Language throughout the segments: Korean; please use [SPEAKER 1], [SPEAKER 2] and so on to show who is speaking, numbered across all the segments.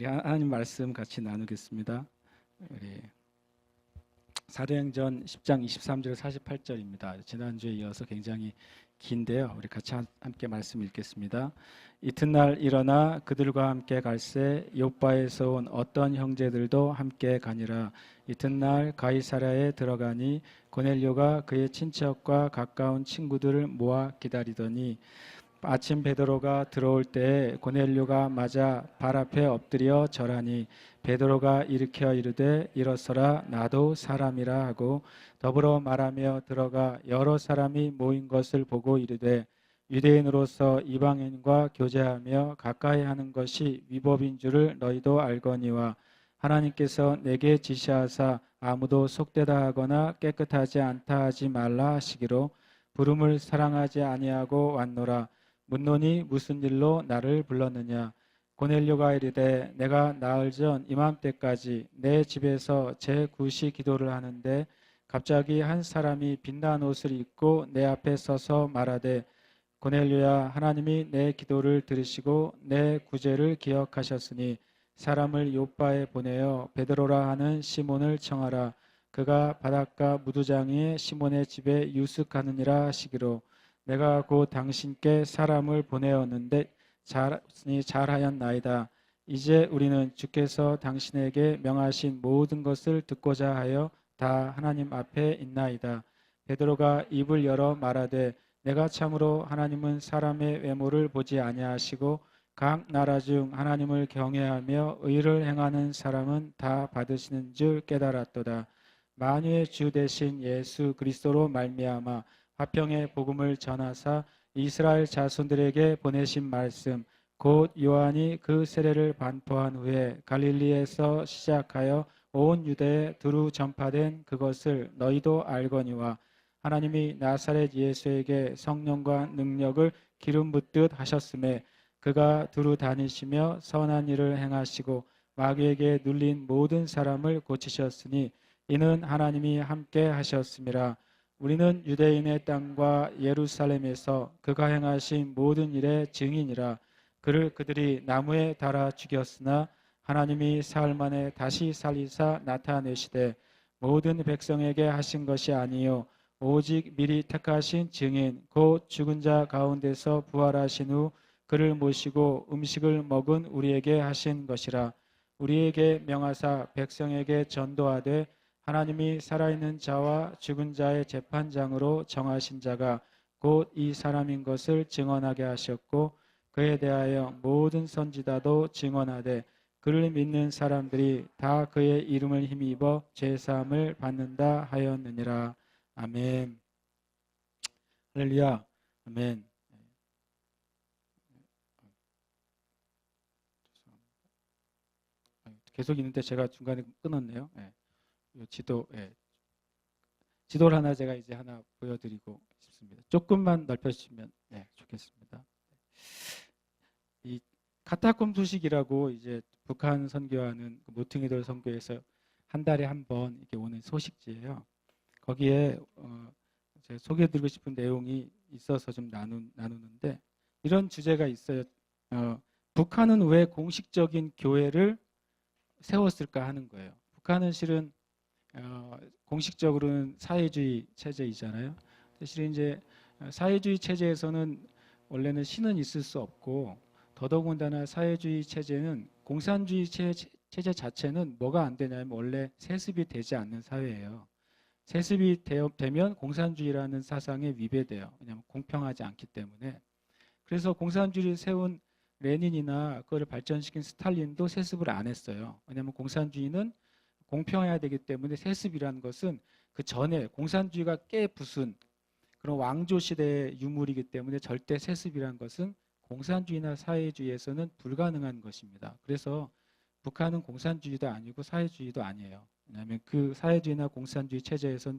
[SPEAKER 1] 우리 하나님 말씀 같이 나누겠습니다. 우리 사도행전 10장 23절 48절입니다. 지난주에 이어서 굉장히 긴데요. 우리 같이 함께 말씀 읽겠습니다. 이튿날 일어나 그들과 함께 갈새 욥바에서 온 어떤 형제들도 함께 가니라. 이튿날 가이사랴에 들어가니 고넬료가 그의 친척과 가까운 친구들을 모아 기다리더니 아침 베드로가 들어올 때에 고넬료가 맞아 발 앞에 엎드려 절하니 베드로가 일으켜 이르되 일어서라 나도 사람이라 하고 더불어 말하며 들어가 여러 사람이 모인 것을 보고 이르되 유대인으로서 이방인과 교제하며 가까이 하는 것이 위법인 줄을 너희도 알거니와 하나님께서 내게 지시하사 아무도 속되다 하거나 깨끗하지 않다 하지 말라 하시기로 부름을 사랑하지 아니하고 왔노라. 묻노니 무슨 일로 나를 불렀느냐. 고넬료가 이르되 내가 나흘 전 이맘때까지 내 집에서 제9시 기도를 하는데 갑자기 한 사람이 빛난 옷을 입고 내 앞에 서서 말하되 고넬료야, 하나님이 내 기도를 들으시고 내 구제를 기억하셨으니 사람을 욥바에 보내어 베드로라 하는 시몬을 청하라. 그가 바닷가 무두장이의 시몬의 집에 유숙하느니라 하시기로 내가 곧 당신께 사람을 보내었는데 잘하였나이다. 이제 우리는 주께서 당신에게 명하신 모든 것을 듣고자 하여 다 하나님 앞에 있나이다. 베드로가 입을 열어 말하되 내가 참으로 하나님은 사람의 외모를 보지 아니하시고 각 나라 중 하나님을 경외하며 의를 행하는 사람은 다 받으시는 줄 깨달았도다. 만유의 주 되신 예수 그리스도로 말미암아 화평의 복음을 전하사 이스라엘 자손들에게 보내신 말씀 곧 요한이 그 세례를 반포한 후에 갈릴리에서 시작하여 온 유대에 두루 전파된 그것을 너희도 알거니와 하나님이 나사렛 예수에게 성령과 능력을 기름 붓듯 하셨음에 그가 두루 다니시며 선한 일을 행하시고 마귀에게 눌린 모든 사람을 고치셨으니 이는 하나님이 함께 하셨음이라. 우리는 유대인의 땅과 예루살렘에서 그가 행하신 모든 일의 증인이라. 그를 그들이 나무에 달아 죽였으나 하나님이 사흘 만에 다시 살리사 나타내시되 모든 백성에게 하신 것이 아니요 오직 미리 택하신 증인 곧 죽은 자 가운데서 부활하신 후 그를 모시고 음식을 먹은 우리에게 하신 것이라. 우리에게 명하사 백성에게 전도하되 하나님이 살아있는 자와 죽은 자의 재판장으로 정하신 자가 곧 이 사람인 것을 증언하게 하셨고 그에 대하여 모든 선지자도 증언하되 그를 믿는 사람들이 다 그의 이름을 힘입어 죄사함을 받는다 하였느니라. 아멘. 할렐루야. 아멘. 계속 있는데 제가 중간에 끊었네요. 네. 지도, 예. 지도를 하나 제가 이제 하나 보여드리고 싶습니다. 조금만 넓혀주시면 네, 좋겠습니다. 이 카타콤 소식이라고 이제 북한 선교하는 모퉁이돌 선교에서 한 달에 한 번 이렇게 오는 소식지예요. 거기에 제가 소개해드리고 싶은 내용이 있어서 좀 나누는데 이런 주제가 있어요. 북한은 왜 공식적인 교회를 세웠을까 하는 거예요. 북한은 실은 공식적으로는 사회주의 체제이잖아요. 실은 이제 사회주의 체제에서는 원래는 신은 있을 수 없고 더더군다나 사회주의 체제는 공산주의 체제 자체는 뭐가 안 되냐면 원래 세습이 되지 않는 사회예요. 세습이 되면 공산주의라는 사상에 위배돼요. 왜냐하면 공평하지 않기 때문에. 그래서 공산주의를 세운 레닌이나 그걸 발전시킨 스탈린도 세습을 안 했어요. 왜냐하면 공산주의는 공평해야 되기 때문에 세습이라는 것은 그 전에 공산주의가 깨부순 그런 왕조 시대의 유물이기 때문에 절대 세습이라는 것은 공산주의나 사회주의에서는 불가능한 것입니다. 그래서 북한은 공산주의도 아니고 사회주의도 아니에요. 왜냐하면 그 사회주의나 공산주의 체제에서는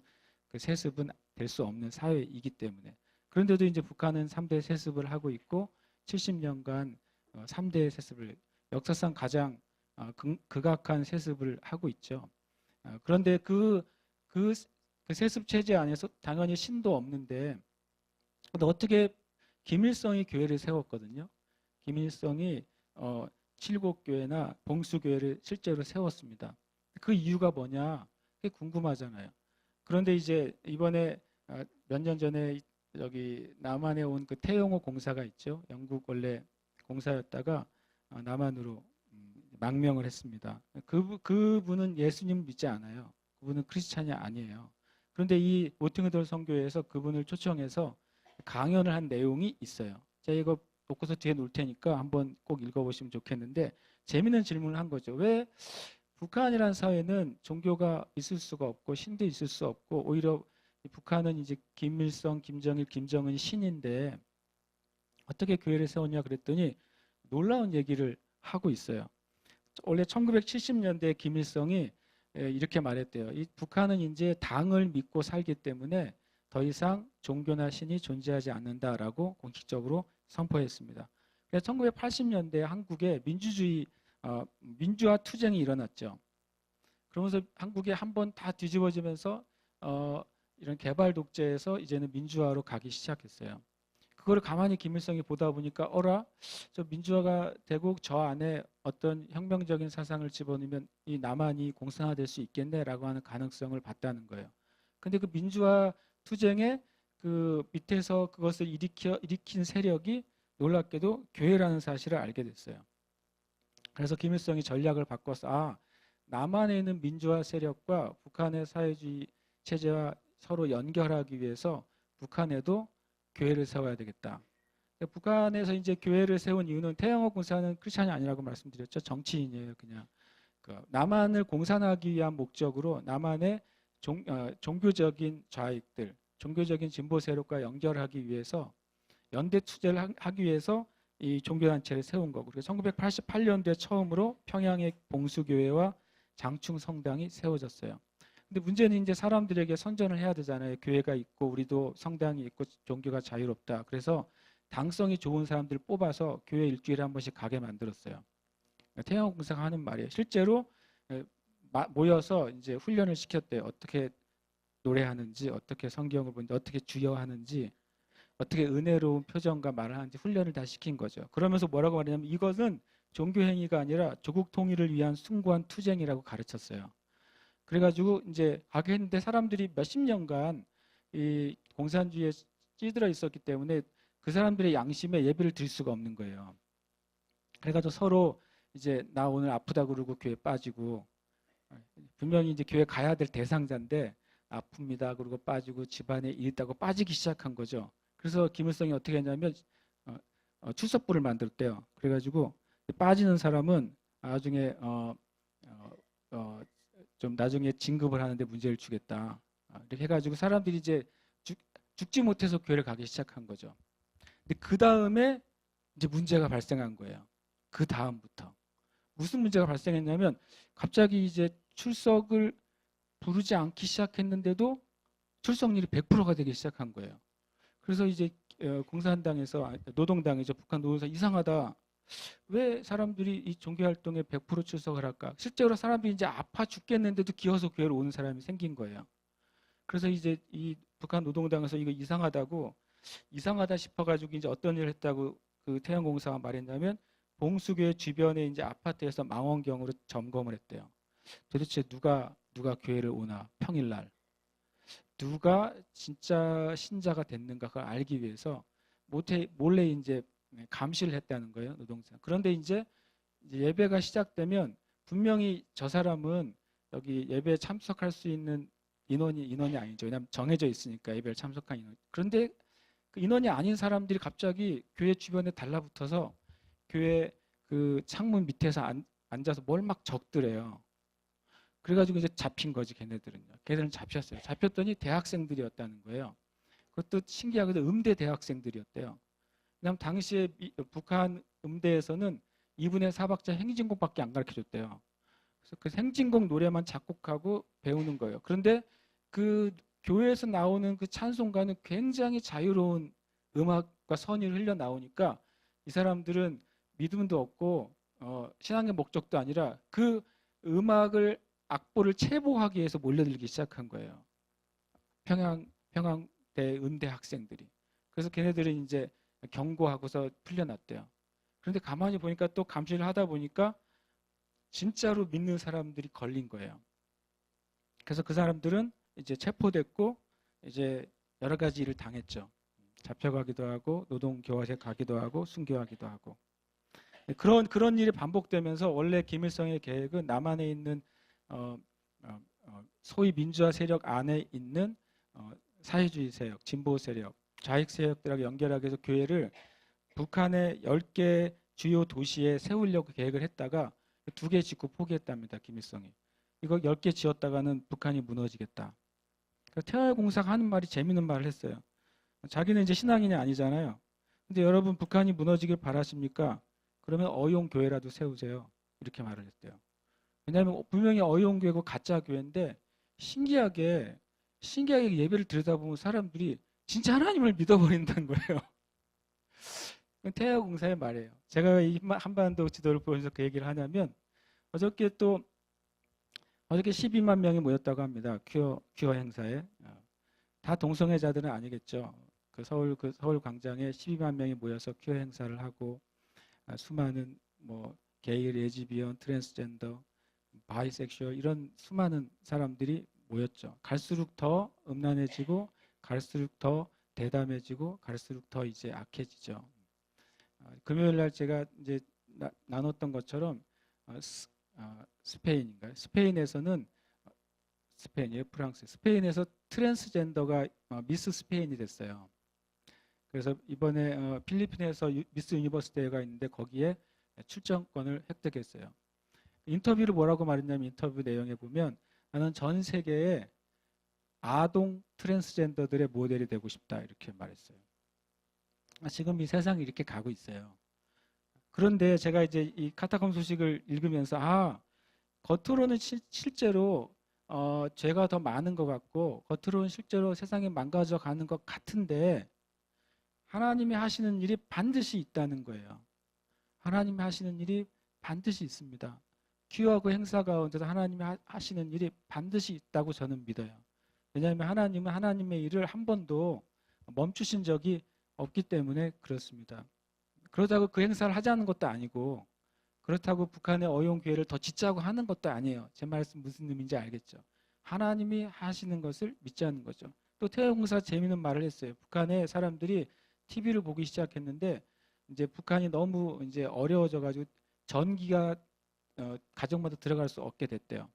[SPEAKER 1] 그 세습은 될 수 없는 사회이기 때문에. 그런데도 이제 북한은 3대 세습을 하고 있고 70년간 3대 세습을 역사상 가장 극악한 세습을 하고 있죠. 그런데 그 세습 체제 안에서 당연히 신도 없는데 어떻게 김일성이 교회를 세웠거든요. 김일성이 칠곡교회나 봉수교회를 실제로 세웠습니다. 그 이유가 뭐냐? 그게 궁금하잖아요. 그런데 이제 이번에 몇 년 전에 여기 남한에 온 그 태영호 공사가 있죠. 영국 원래 공사였다가 남한으로 망명을 했습니다. 그분은 예수님 믿지 않아요. 그분은 크리스찬이 아니에요. 그런데 이 모팅어덜 선교회에서 그분을 초청해서 강연을 한 내용이 있어요. 제가 이거 놓고서 뒤에 놓을 테니까 한번 꼭 읽어보시면 좋겠는데 재미있는 질문을 한 거죠. 왜 북한이라는 사회는 종교가 있을 수가 없고 신도 있을 수 없고 오히려 북한은 이제 김일성, 김정일, 김정은이 신인데 어떻게 교회를 세웠냐 그랬더니 놀라운 얘기를 하고 있어요. 원래 1970년대 김일성이 이렇게 말했대요. 이 북한은 이제 당을 믿고 살기 때문에 더 이상 종교나 신이 존재하지 않는다라고 공식적으로 선포했습니다. 그래서 1980년대 한국에 민주화 투쟁이 일어났죠. 그러면서 한국이 한번 다 뒤집어지면서 이런 개발 독재에서 이제는 민주화로 가기 시작했어요. 그거를 가만히 김일성이 보다 보니까 저 민주화가 되고 저 안에 어떤 혁명적인 사상을 집어넣으면 이 남한이 공산화될 수 있겠네라고 하는 가능성을 봤다는 거예요. 근데 그 민주화 투쟁에 그 밑에서 그것을 일으킨 세력이 놀랍게도 교회라는 사실을 알게 됐어요. 그래서 김일성이 전략을 바꿔서 남한에 있는 민주화 세력과 북한의 사회주의 체제와 서로 연결하기 위해서 북한에도 교회를 세워야 되겠다. 북한에서 이제 교회를 세운 이유는 태영호 공사는 크리스찬이 아니라고 말씀드렸죠. 정치인이에요, 그냥. 남한을 공산하기 위한 목적으로 남한의 종교적인 좌익들, 종교적인 진보 세력과 연결하기 위해서 연대 투쟁을 하기 위해서 이 종교단체를 세운 거고, 그래서 1988년도에 처음으로 평양의 봉수교회와 장충성당이 세워졌어요. 근데 문제는 이제 사람들에게 선전을 해야 되잖아요. 교회가 있고 우리도 성당이 있고 종교가 자유롭다. 그래서 당성이 좋은 사람들을 뽑아서 교회 일주일에 한 번씩 가게 만들었어요. 태영호 공사가 하는 말이에요. 실제로 모여서 이제 훈련을 시켰대요. 어떻게 노래하는지, 어떻게 성경을 보는지, 어떻게 주여하는지, 어떻게 은혜로운 표정과 말을 하는지 훈련을 다 시킨 거죠. 그러면서 뭐라고 말하냐면 이것은 종교 행위가 아니라 조국 통일을 위한 숭고한 투쟁이라고 가르쳤어요. 그래가지고 이제 하게 했는데 사람들이 몇십 년간 이 공산주의에 찌들어 있었기 때문에 그 사람들의 양심에 예배를 드릴 수가 없는 거예요. 그래가지고 서로 이제 나 오늘 아프다 그러고 교회 빠지고, 분명히 이제 교회 가야 될 대상자인데 아픕니다 그러고 빠지고 집안에 일 있다고 빠지기 시작한 거죠. 그래서 김일성이 어떻게 했냐면 출석부를 만들었대요. 그래가지고 빠지는 사람은 나중에 좀 나중에 진급을 하는데 문제를 주겠다. 이렇게 해가지고 사람들이 이제 죽지 못해서 교회를 가기 시작한 거죠. 근데 그 다음에 이제 문제가 발생한 거예요. 그 다음부터 무슨 문제가 발생했냐면 갑자기 이제 출석을 부르지 않기 시작했는데도 출석률이 100%가 되기 시작한 거예요. 그래서 이제 공산당에서 노동당이죠. 북한 노동당 이상하다. 왜 사람들이 이 종교활동에 100% 출석을 할까? 실제로 사람들이 이제 아파 죽겠는데도 기어서 교회로 오는 사람이 생긴 거예요. 그래서 이제 이 북한 노동당에서 이거 이상하다 싶어가지고 이제 어떤 일을 했다고 그 태양공사가 말했냐면 봉수교회 주변에 이제 아파트에서 망원경으로 점검을 했대요. 도대체 누가 교회를 오나 평일날 누가 진짜 신자가 됐는가 그걸 알기 위해서 몰래 이제 감시를 했다는 거예요, 노동상. 그런데 이제 예배가 시작되면 분명히 저 사람은 여기 예배에 참석할 수 있는 인원이 아니죠. 왜냐하면 정해져 있으니까 예배를 참석한 인원. 그런데 그 인원이 아닌 사람들이 갑자기 교회 주변에 달라붙어서 교회 그 창문 밑에서 앉아서 뭘 막 적더래요. 그래가지고 이제 잡힌 거지, 걔네들은요. 걔네들은 잡혔어요. 잡혔더니 대학생들이었다는 거예요. 그것도 신기하게도 음대 대학생들이었대요. 왜냐하면 당시에 북한 음대에서는 2분의 4박자 행진곡밖에 안 가르쳐줬대요. 그래서 그 행진곡 노래만 작곡하고 배우는 거예요. 그런데 그 교회에서 나오는 그 찬송가는 굉장히 자유로운 음악과 선율이 흘러나오니까 이 사람들은 믿음도 없고 신앙의 목적도 아니라 그 음악을 악보를 체보하기 위해서 몰려들기 시작한 거예요. 평양대 음대 학생들이. 그래서 걔네들은 이제 경고하고서 풀려났대요. 그런데 가만히 보니까 또 감시를 하다 보니까 진짜로 믿는 사람들이 걸린 거예요. 그래서 그 사람들은 이제 체포됐고 이제 여러 가지 일을 당했죠. 잡혀가기도 하고 노동교화소에 가기도 하고 순교하기도 하고 그런 일이 반복되면서 원래 김일성의 계획은 남한에 있는 어, 소위 민주화 세력 안에 있는 사회주의 세력, 진보 세력, 좌익 세력들하고 연결하기 위해서 교회를 북한의 10개 주요 도시에 세우려고 계획을 했다가 2개 짓고 포기했답니다. 김일성이. 이거 10개 지었다가는 북한이 무너지겠다. 태화공사가 하는 말이 재밌는 말을 했어요. 자기는 이제 신앙인이 아니잖아요. 근데 여러분 북한이 무너지길 바라십니까? 그러면 어용교회라도 세우세요. 이렇게 말을 했대요. 왜냐하면 분명히 어용교회고 가짜 교회인데 신기하게 예배를 들여다보면 사람들이 진짜 하나님을 믿어버린다는 거예요. 태화공사의 말이에요. 제가 이 한반도 지도를 보면서 그 얘기를 하냐면 어저께 12만 명이 모였다고 합니다. 큐어 행사에. 다 동성애자들은 아니겠죠. 서울 광장에 12만 명이 모여서 큐어 행사를 하고 수많은 뭐 게이, 레즈비언, 트랜스젠더, 바이섹슈얼 이런 수많은 사람들이 모였죠. 갈수록 더 음란해지고 갈수록 더 대담해지고 갈수록 더 이제 악해지죠. 금요일 날 제가 이제 나눴던 것처럼 스페인인가요? 스페인이에요, 프랑스. 스페인에서 트랜스젠더가 미스 스페인이 됐어요. 그래서 이번에 필리핀에서 미스 유니버스 대회가 있는데 거기에 출전권을 획득했어요. 인터뷰를 뭐라고 말했냐면 인터뷰 내용에 보면 나는 전 세계의 아동 트랜스젠더들의 모델이 되고 싶다 이렇게 말했어요. 지금 이 세상이 이렇게 가고 있어요. 그런데 제가 이제 이 카타콤 소식을 읽으면서 겉으로는 실제로 죄가 더 많은 것 같고 겉으로는 실제로 세상이 망가져 가는 것 같은데 하나님이 하시는 일이 반드시 있다는 거예요. 하나님이 하시는 일이 반드시 있습니다. 기후하고 행사 가운데서 하나님이 하시는 일이 반드시 있다고 저는 믿어요. 왜냐하면 하나님은 하나님의 일을 한 번도 멈추신 적이 없기 때문에 그렇습니다. 그러다고 그 행사를 하자는 것도 아니고 그렇다고 북한의 어용교회를 더 짓자고 하는 것도 아니에요. 제 말씀 무슨 의미인지 알겠죠? 하나님이 하시는 것을 믿자는 거죠. 또 태화공사 재미있는 말을 했어요. 북한의 사람들이 TV를 보기 시작했는데 이제 북한이 너무 이제 어려워져 가지고 전기가 가정마다 들어갈 수 없게 됐대요.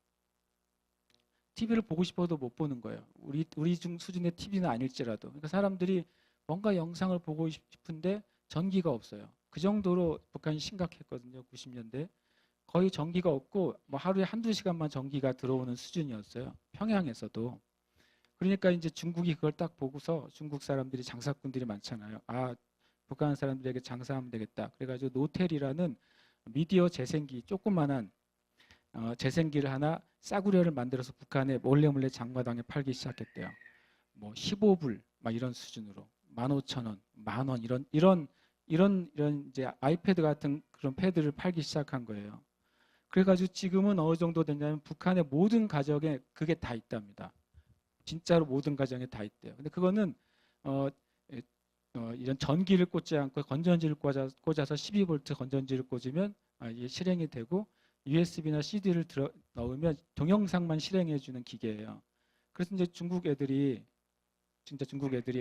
[SPEAKER 1] TV를 보고 싶어도 못 보는 거예요. 우리 중 수준의 TV는 아닐지라도. 그러니까 사람들이 뭔가 영상을 보고 싶은데 전기가 없어요. 그 정도로 북한이 심각했거든요. 90년대. 거의 전기가 없고 뭐 하루에 한두 시간만 전기가 들어오는 수준이었어요. 평양에서도. 그러니까 이제 중국이 그걸 딱 보고서 중국 사람들이 장사꾼들이 많잖아요. 북한 사람들에게 장사하면 되겠다. 그래가지고 노텔이라는 미디어 재생기 조그만한 재생기를 하나 싸구려를 만들어서 북한에 몰래 장마당에 팔기 시작했대요. 뭐 15불 막 이런 수준으로 15,000원, 10,000원 이런 이제 아이패드 같은 그런 패드를 팔기 시작한 거예요. 그래가지고 지금은 어느 정도 됐냐면 북한의 모든 가정에 그게 다 있답니다. 진짜로 모든 가정에 다 있대요. 근데 그거는 이런 전기를 꽂지 않고 건전지를 꽂아서 12V 건전지를 꽂으면 이게 실행이 되고 USB나 CD를 넣으면 동영상만 실행해주는 기계예요. 그래서 이제 중국 애들이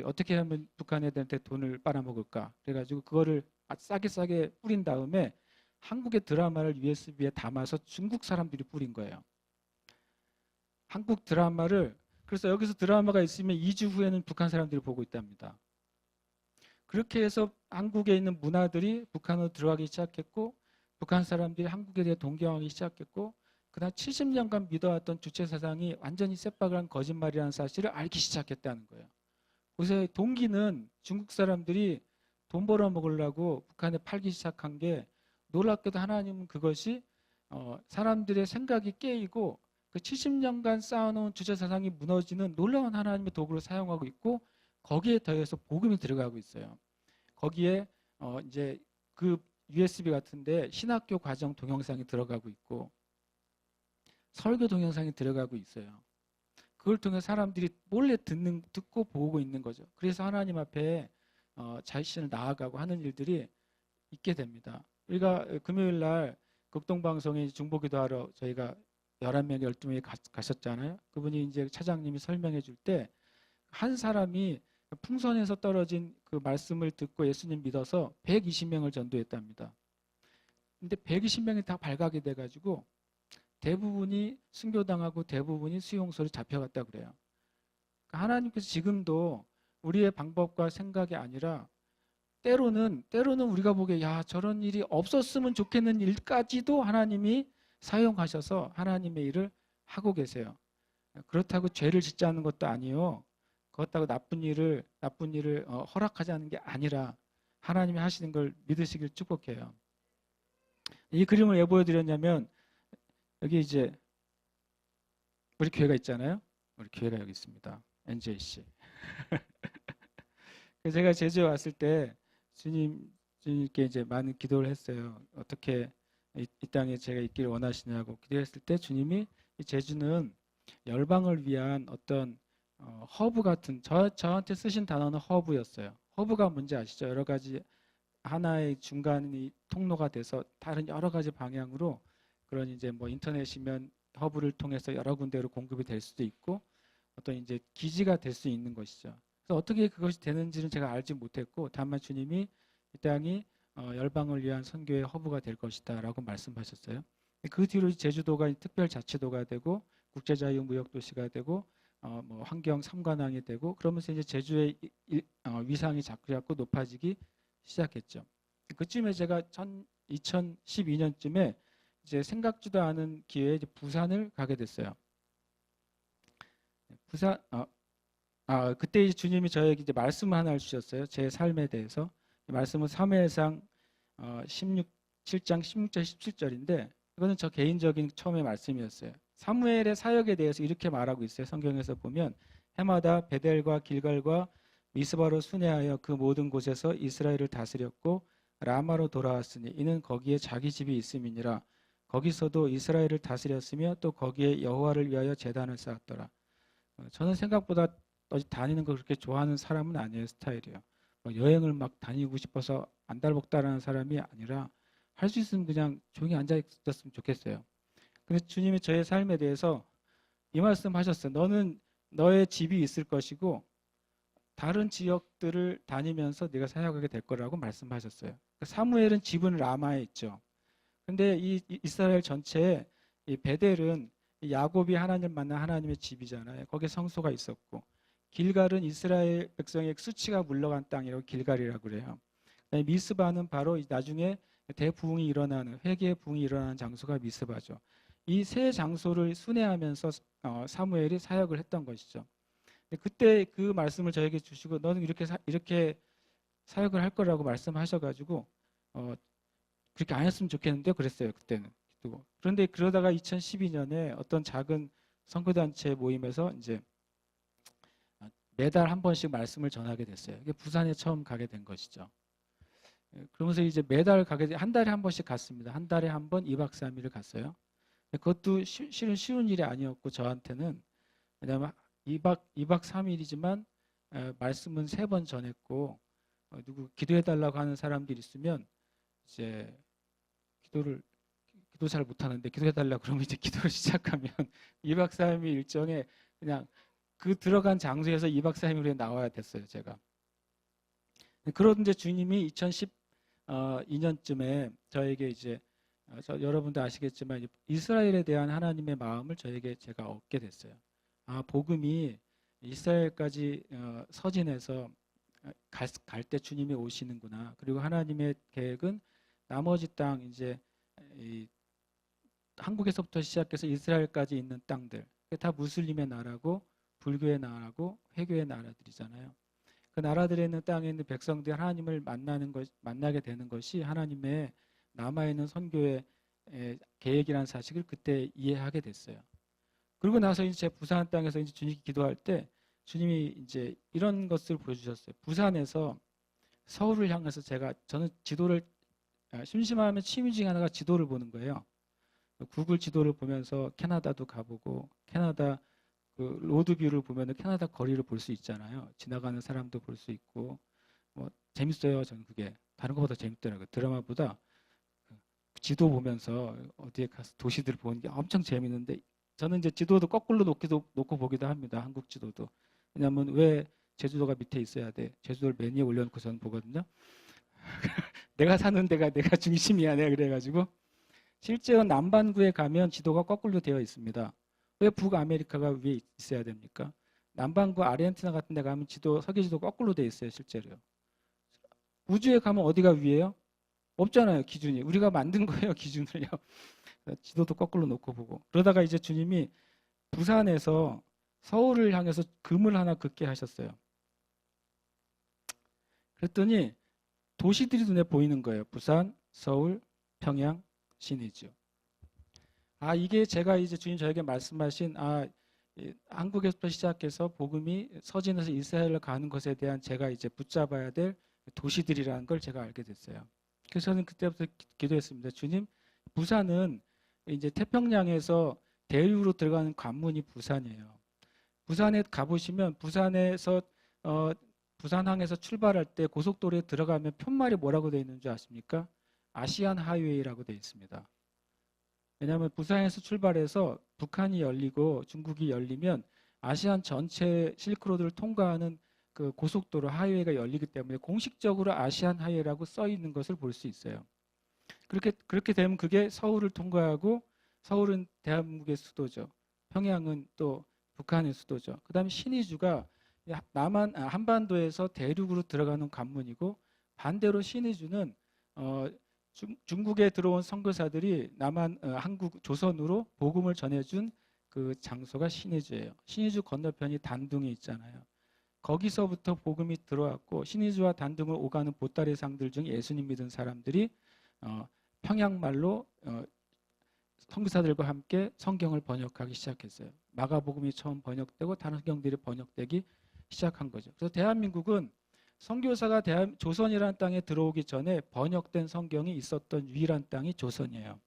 [SPEAKER 1] 어떻게 하면 북한 애들한테 돈을 빨아먹을까? 그래가지고 그거를 싸게 뿌린 다음에 한국의 드라마를 USB에 담아서 중국 사람들이 뿌린 거예요. 한국 드라마를 그래서 여기서 드라마가 있으면 2주 후에는 북한 사람들이 보고 있답니다. 그렇게 해서 한국에 있는 문화들이 북한으로 들어가기 시작했고 북한 사람들이 한국에 대해 동경하기 시작했고 그다음 70년간 믿어왔던 주체사상이 완전히 쇠박을 거짓말이라는 사실을 알기 시작했다는 거예요. 그래서 동기는 중국 사람들이 돈 벌어 먹으려고 북한에 팔기 시작한 게 놀랍게도 하나님은 그것이 사람들의 생각이 깨이고 그 70년간 쌓아놓은 주체사상이 무너지는 놀라운 하나님의 도구로 사용하고 있고 거기에 더해서 복음이 들어가고 있어요. 거기에 이제 그 USB 같은데 신학교 과정 동영상이 들어가고 있고 설교 동영상이 들어가고 있어요. 그걸 통해 사람들이 몰래 듣고 보고 있는 거죠. 그래서 하나님 앞에 자신을 나아가고 하는 일들이 있게 됩니다. 우리가 금요일 날 극동방송에 중보기도하러 저희가 11명, 12명이 가셨잖아요. 그분이 이제 차장님이 설명해 줄 때 한 사람이 풍선에서 떨어진 그 말씀을 듣고 예수님 믿어서 120명을 전도했답니다. 근데 120명이 다 발각이 돼가지고 대부분이 순교당하고 대부분이 수용소로 잡혀갔다 그래요. 그러니까 하나님께서 지금도 우리의 방법과 생각이 아니라 때로는 우리가 보기에 야 저런 일이 없었으면 좋겠는 일까지도 하나님이 사용하셔서 하나님의 일을 하고 계세요. 그렇다고 죄를 짓자는 것도 아니요. 그렇다고 나쁜 일을 허락하자는 게 아니라 하나님이 하시는 걸 믿으시길 축복해요. 이 그림을 왜 보여드렸냐면 여기 이제 우리 교회가 있잖아요. 우리 교회가 여기 있습니다. NJC. 제가 제주에 왔을 때 주님께 이제 많은 기도를 했어요. 어떻게 이 땅에 제가 있기를 원하시냐고 기도했을 때 주님이 이 제주는 열방을 위한 어떤 허브 같은 저한테 쓰신 단어는 허브였어요. 허브가 뭔지 아시죠? 여러 가지 하나의 중간이 통로가 돼서 다른 여러 가지 방향으로 그런 이제 뭐 인터넷이면 허브를 통해서 여러 군데로 공급이 될 수도 있고 어떤 이제 기지가 될 수 있는 것이죠. 그래서 어떻게 그것이 되는지는 제가 알지 못했고 다만 주님이 이 땅이 열방을 위한 선교의 허브가 될 것이다라고 말씀하셨어요. 그 뒤로 제주도가 특별자치도가 되고 국제자유무역도시가 되고 뭐 환경 3관왕이 되고 그러면서 이제 제주의 위상이 자꾸 높아지기 시작했죠. 그쯤에 제가 2012년쯤에 이제 생각지도 않은 기회에 이제 부산을 가게 됐어요. 부산 그때 이제 주님이 저에게 이제 말씀을 하나 주셨어요. 제 삶에 대해서. 말씀은 사무엘상 7장 16절 17절인데 이거는 저 개인적인 처음의 말씀이었어요. 사무엘의 사역에 대해서 이렇게 말하고 있어요. 성경에서 보면 해마다 베델과 길갈과 미스바로 순회하여 그 모든 곳에서 이스라엘을 다스렸고 라마로 돌아왔으니 이는 거기에 자기 집이 있음이니라. 거기서도 이스라엘을 다스렸으며 또 거기에 여호와를 위하여 제단을 쌓았더라. 저는 생각보다 어디 다니는 걸 그렇게 좋아하는 사람은 아니에요. 스타일이요. 여행을 막 다니고 싶어서 안달복달하는 사람이 아니라 할 수 있으면 그냥 조용히 앉아 있었으면 좋겠어요. 근데 주님이 저의 삶에 대해서 이 말씀 하셨어요. 너는 너의 집이 있을 것이고 다른 지역들을 다니면서 네가 사역하게 될 거라고 말씀하셨어요. 사무엘은 집은 라마에 있죠. 근데 이 이스라엘 전체에 이 베델은 야곱이 하나님 만난 하나님의 집이잖아요. 거기에 성소가 있었고 길갈은 이스라엘 백성의 수치가 물러간 땅이라고 길갈이라고 그래요. 미스바는 바로 나중에 대부흥이 일어나는 회개의 부흥이 일어나는 장소가 미스바죠. 이 세 장소를 순회하면서 사무엘이 사역을 했던 것이죠. 그때 그 말씀을 저에게 주시고 너는 이렇게 사역을 할 거라고 말씀하셔가지고 그렇게 안 했으면 좋겠는데 그랬어요 그때는. 그런데 그러다가 2012년에 어떤 작은 선교단체 모임에서 이제 매달 한 번씩 말씀을 전하게 됐어요. 이게 부산에 처음 가게 된 것이죠. 그러면서 이제 매달 한 달에 한 번씩 갔습니다. 한 달에 한 번 2박 3일을 갔어요. 그것도 실은 쉬운 일이 아니었고 저한테는 왜냐하면 2박 3일이지만 말씀은 3번 전했고 누구 기도해달라고 하는 사람들이 있으면 이제 기도 잘 못하는데 기도해달라고 그러면 이제 기도를 시작하면 2박 3일 일정에 그냥 그 들어간 장소에서 2박 3일에 나와야 됐어요 제가. 그런데 주님이 2012년쯤에 저에게 이제 여러분도 아시겠지만 이스라엘에 대한 하나님의 마음을 제가 얻게 됐어요. 복음이 이스라엘까지 서진해서 갈 때 주님이 오시는구나. 그리고 하나님의 계획은 나머지 땅 이제 한국에서부터 시작해서 이스라엘까지 있는 땅들 다 무슬림의 나라고 불교의 나라고 회교의 나라들이잖아요. 그 나라들에 있는 땅에 있는 백성들이 하나님을 만나게 되는 것이 하나님의 남아있는 선교의 계획이라는 사실을 그때 이해하게 됐어요. 그리고 나서 이제 제 부산 땅에서 이제 주님께 기도할 때 주님이 이제 이런 것을 보여주셨어요. 부산에서 서울을 향해서 저는 지도를 심심하면 취미 중에 하나가 지도를 보는 거예요. 구글 지도를 보면서 캐나다도 가보고 캐나다 그 로드뷰를 보면 캐나다 거리를 볼 수 있잖아요. 지나가는 사람도 볼 수 있고 뭐 재밌어요. 저는 그게 다른 것보다 재밌더라고요. 드라마보다 지도 보면서 어디에 가서 도시들 보는 게 엄청 재밌는데 저는 이제 지도도 거꾸로 놓고 보기도 합니다. 한국 지도도. 왜냐하면 왜 제주도가 밑에 있어야 돼? 제주도를 맨 위에 올려놓고 저는 보거든요. 내가 사는 데가 내가 중심이야. 내가 그래가지고 실제로 남반구에 가면 지도가 거꾸로 되어 있습니다. 왜 북아메리카가 위에 있어야 됩니까? 남반구 아르헨티나 같은 데 가면 서기 지도 거꾸로 되어 있어요. 실제로요. 우주에 가면 어디가 위에요? 없잖아요. 기준이. 우리가 만든 거예요. 기준을요. 지도도 거꾸로 놓고 보고. 그러다가 이제 주님이 부산에서 서울을 향해서 금을 하나 긋게 하셨어요. 그랬더니 도시들이 눈에 보이는 거예요. 부산, 서울, 평양, 신의주. 이게 제가 이제 주님 저에게 말씀하신 한국에서부터 시작해서 복음이 서진에서 이스라엘로 가는 것에 대한 제가 이제 붙잡아야 될 도시들이라는 걸 제가 알게 됐어요. 그래서 저는 그때부터 기도했습니다. 주님, 부산은 이제 태평양에서 대륙으로 들어가는 관문이 부산이에요. 부산에 가보시면 부산에서 부산항에서 출발할 때 고속도로에 들어가면 편말이 뭐라고 되어 있는 줄 아십니까? 아시안 하이웨이라고 되어 있습니다. 왜냐하면 부산에서 출발해서 북한이 열리고 중국이 열리면 아시안 전체 실크로드를 통과하는 그 고속도로 하이웨이가 열리기 때문에 공식적으로 아시안 하이웨이라고 써 있는 것을 볼 수 있어요. 그렇게 되면 그게 서울을 통과하고 서울은 대한민국의 수도죠. 평양은 또 북한의 수도죠. 그다음에 신의주가 한반도에서 대륙으로 들어가는 관문이고 반대로 신의주는 중국에 들어온 선교사들이 한국 조선으로 복음을 전해준 그 장소가 신의주예요. 신의주 건너편이 단둥이 있잖아요. 거기서부터 복음이 들어왔고 신의주와 단둥을 오가는 보따리 상들 중에 예수님 믿은 사람들이 평양말로 선교사들과 함께 성경을 번역하기 시작했어요. 마가복음이 처음 번역되고 다른 성경들이 번역되기 시작한 거죠. 그래서 대한민국은 선교사가 조선이라는 땅에 들어오기 전에 번역된 성경이 있었던 유일한 땅이 조선이에요.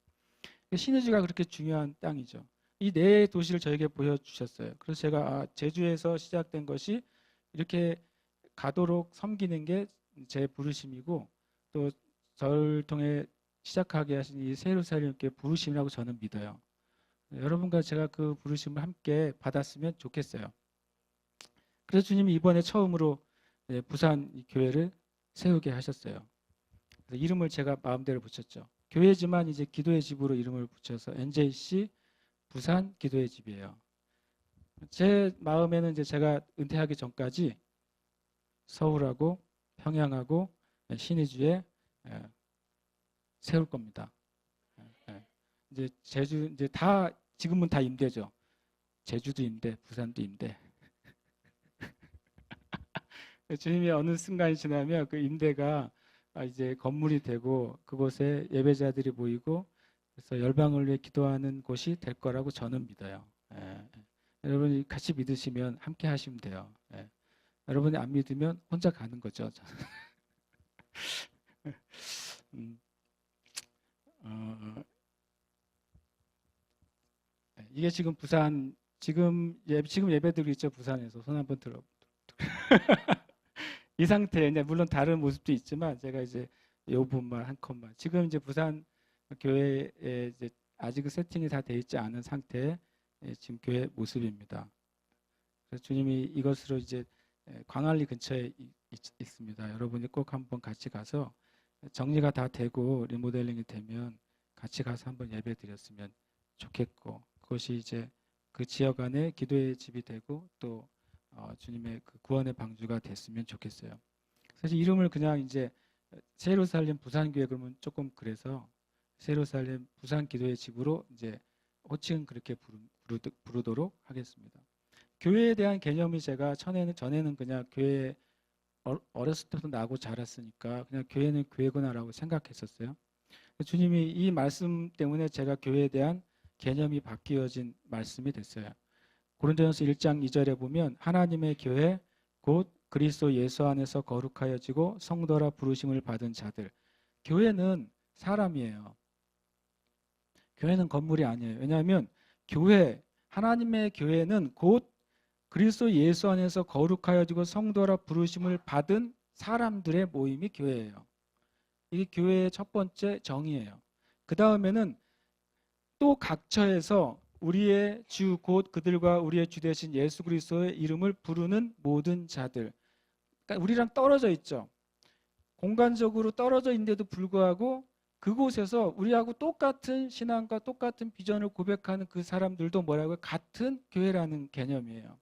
[SPEAKER 1] 신의주가 그렇게 중요한 땅이죠. 이 네 도시를 저에게 보여주셨어요. 그래서 제가 제주에서 시작된 것이 이렇게 가도록 섬기는 게 제 부르심이고 또 저를 통해 시작하게 하신 이 새 예루살렘께 부르심이라고 저는 믿어요. 여러분과 제가 그 부르심을 함께 받았으면 좋겠어요. 그래서 주님이 이번에 처음으로 부산 교회를 세우게 하셨어요. 이름을 제가 마음대로 붙였죠. 교회지만 이제 기도의 집으로 이름을 붙여서 NJC 부산 기도의 집이에요. 제 마음에는 이제 제가 은퇴하기 전까지 서울하고 평양하고 신의주에 세울 겁니다. 이제 제주 이제 지금은 다 임대죠. 제주도 임대, 부산도 임대. 주님이 어느 순간이 지나면 그 임대가 이제 건물이 되고 그곳에 예배자들이 모이고 그래서 열방을 위해 기도하는 곳이 될 거라고 저는 믿어요. 여러분이 같이 믿으시면 함께 하시면 돼요. 여러분이 안 믿으면 혼자 가는 거죠. 이게 지금 부산 지금 예배드리고 있죠. 부산에서 손 한번 들어. 이 상태 물론 다른 모습도 있지만 제가 이제 이 부분만 한 컷만 지금 이제 부산 교회에 이제 아직 세팅이 다 돼 있지 않은 상태의 지금 교회 모습입니다. 그래서 주님이 이것으로 이제 광안리 근처에 있습니다. 여러분이 꼭 한번 같이 가서 정리가 다 되고 리모델링이 되면 같이 가서 한번 예배 드렸으면 좋겠고 그것이 이제 그 지역 안에 기도의 집이 되고 또 주님의 그 구원의 방주가 됐으면 좋겠어요. 사실 이름을 그냥 이제 새 예루살렘 부산교회 그러면 조금 그래서 새 예루살렘 부산 기도의 집으로 이제 호칭 그렇게 부르도록 하겠습니다. 교회에 대한 개념이 제가 전에는 그냥 교회 어렸을 때부터 나고 자랐으니까 그냥 교회는 교회구나라고 생각했었어요. 주님이 이 말씀 때문에 제가 교회에 대한 개념이 바뀌어진 말씀이 됐어요. 고린도전서 1장 2절에 보면 하나님의 교회 곧 그리스도 예수 안에서 거룩하여지고 성도라 부르심을 받은 자들. 교회는 사람이에요. 교회는 건물이 아니에요. 왜냐하면 하나님의 교회는 곧 그리스도 예수 안에서 거룩하여지고 성도라 부르심을 받은 사람들의 모임이 교회예요. 이게 교회의 첫 번째 정의예요. 그 다음에는 또 각처에서 우리의 주 곧 그들과 우리의 주 되신 예수 그리스도의 이름을 부르는 모든 자들. 그러니까 우리랑 떨어져 있죠. 공간적으로 떨어져 있는데도 불구하고 그곳에서 우리하고 똑같은 신앙과 똑같은 비전을 고백하는 그 사람들도 뭐라고요? 같은 교회라는 개념이에요.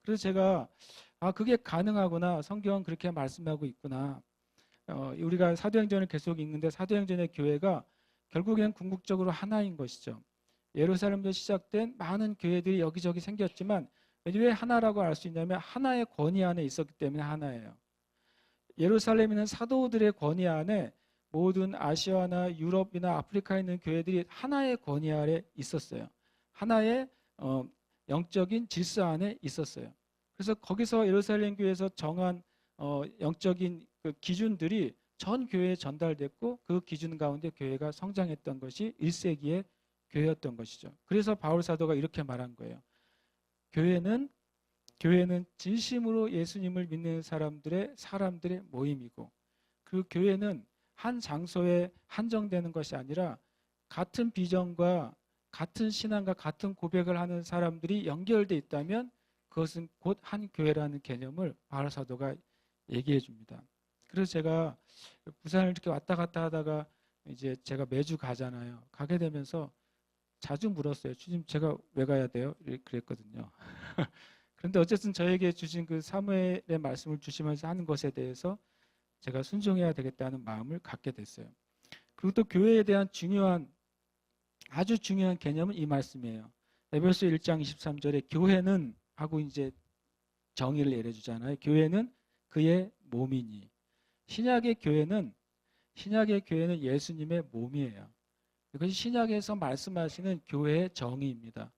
[SPEAKER 1] 그래서 제가 그게 가능하구나. 성경은 그렇게 말씀하고 있구나. 우리가 사도행전을 계속 읽는데 사도행전의 교회가 결국에는 궁극적으로 하나인 것이죠. 예루살렘에서 시작된 많은 교회들이 여기저기 생겼지만 왜 하나라고 알 수 있냐면 하나의 권위 안에 있었기 때문에 하나예요. 예루살렘에 있는 사도들의 권위 안에 모든 아시아나 유럽이나 아프리카에 있는 교회들이 하나의 권위 아래 있었어요. 하나의 영적인 질서 안에 있었어요. 그래서 거기서 예루살렘 교회에서 정한 영적인 그 기준들이 전 교회에 전달됐고 그 기준 가운데 교회가 성장했던 것이 1세기의 교회였던 것이죠. 그래서 바울 사도가 이렇게 말한 거예요. 교회는 진심으로 예수님을 믿는 사람들의 모임이고 그 교회는 한 장소에 한정되는 것이 아니라 같은 비전과 같은 신앙과 같은 고백을 하는 사람들이 연결돼 있다면 그것은 곧 한 교회라는 개념을 바울 사도가 얘기해 줍니다. 그래서 제가 부산을 이렇게 왔다 갔다 하다가 이제 제가 매주 가잖아요. 가게 되면서 자주 물었어요. 주님 제가 왜 가야 돼요? 그랬거든요. 그런데 어쨌든 저에게 주신 그 사무엘의 말씀을 주시면서 하는 것에 대해서 제가 순종해야 되겠다는 마음을 갖게 됐어요. 그리고 또 교회에 대한 아주 중요한 개념은 이 말씀이에요. 에베소 1장 23절에 교회는 하고 이제 정의를 내려주잖아요. 교회는 그의 몸이니. 신약의 교회는 예수님의 몸이에요. 이것이 신약에서 말씀하시는 교회의 정의입니다.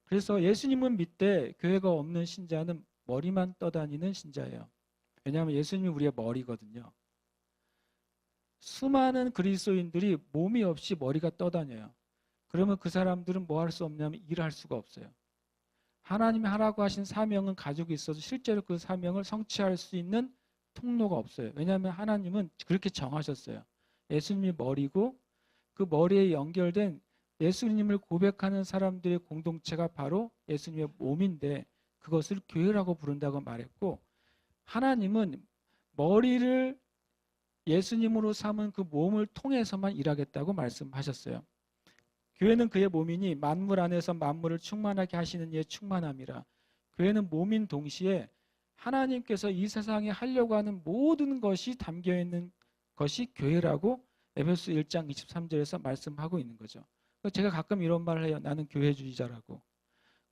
[SPEAKER 1] 그래서 예수님은 믿되 교회가 없는 신자는 머리만 떠다니는 신자예요. 왜냐하면 예수님이 우리의 머리거든요. 수많은 그리스도인들이 몸이 없이 머리가 떠다녀요. 그러면 그 사람들은 뭐 할 수 없냐면 일할 수가 없어요. 하나님이 하라고 하신 사명은 가지고 있어도 실제로 그 사명을 성취할 수 있는 통로가 없어요. 왜냐하면 하나님은 그렇게 정하셨어요. 예수님이 머리고 그 머리에 연결된 예수님을 고백하는 사람들의 공동체가 바로 예수님의 몸인데 그것을 교회라고 부른다고 말했고 하나님은 머리를 예수님으로 삼은 그 몸을 통해서만 일하겠다고 말씀하셨어요. 교회는 그의 몸이니 만물 안에서 만물을 충만하게 하시는 이의 충만함이라. 교회는 몸인 동시에 하나님께서 이 세상에 하려고 하는 모든 것이 담겨 있는 것이 교회라고 에베소 1장 23절에서 말씀하고 있는 거죠. 제가 가끔 이런 말을 해요. 나는 교회주의자라고.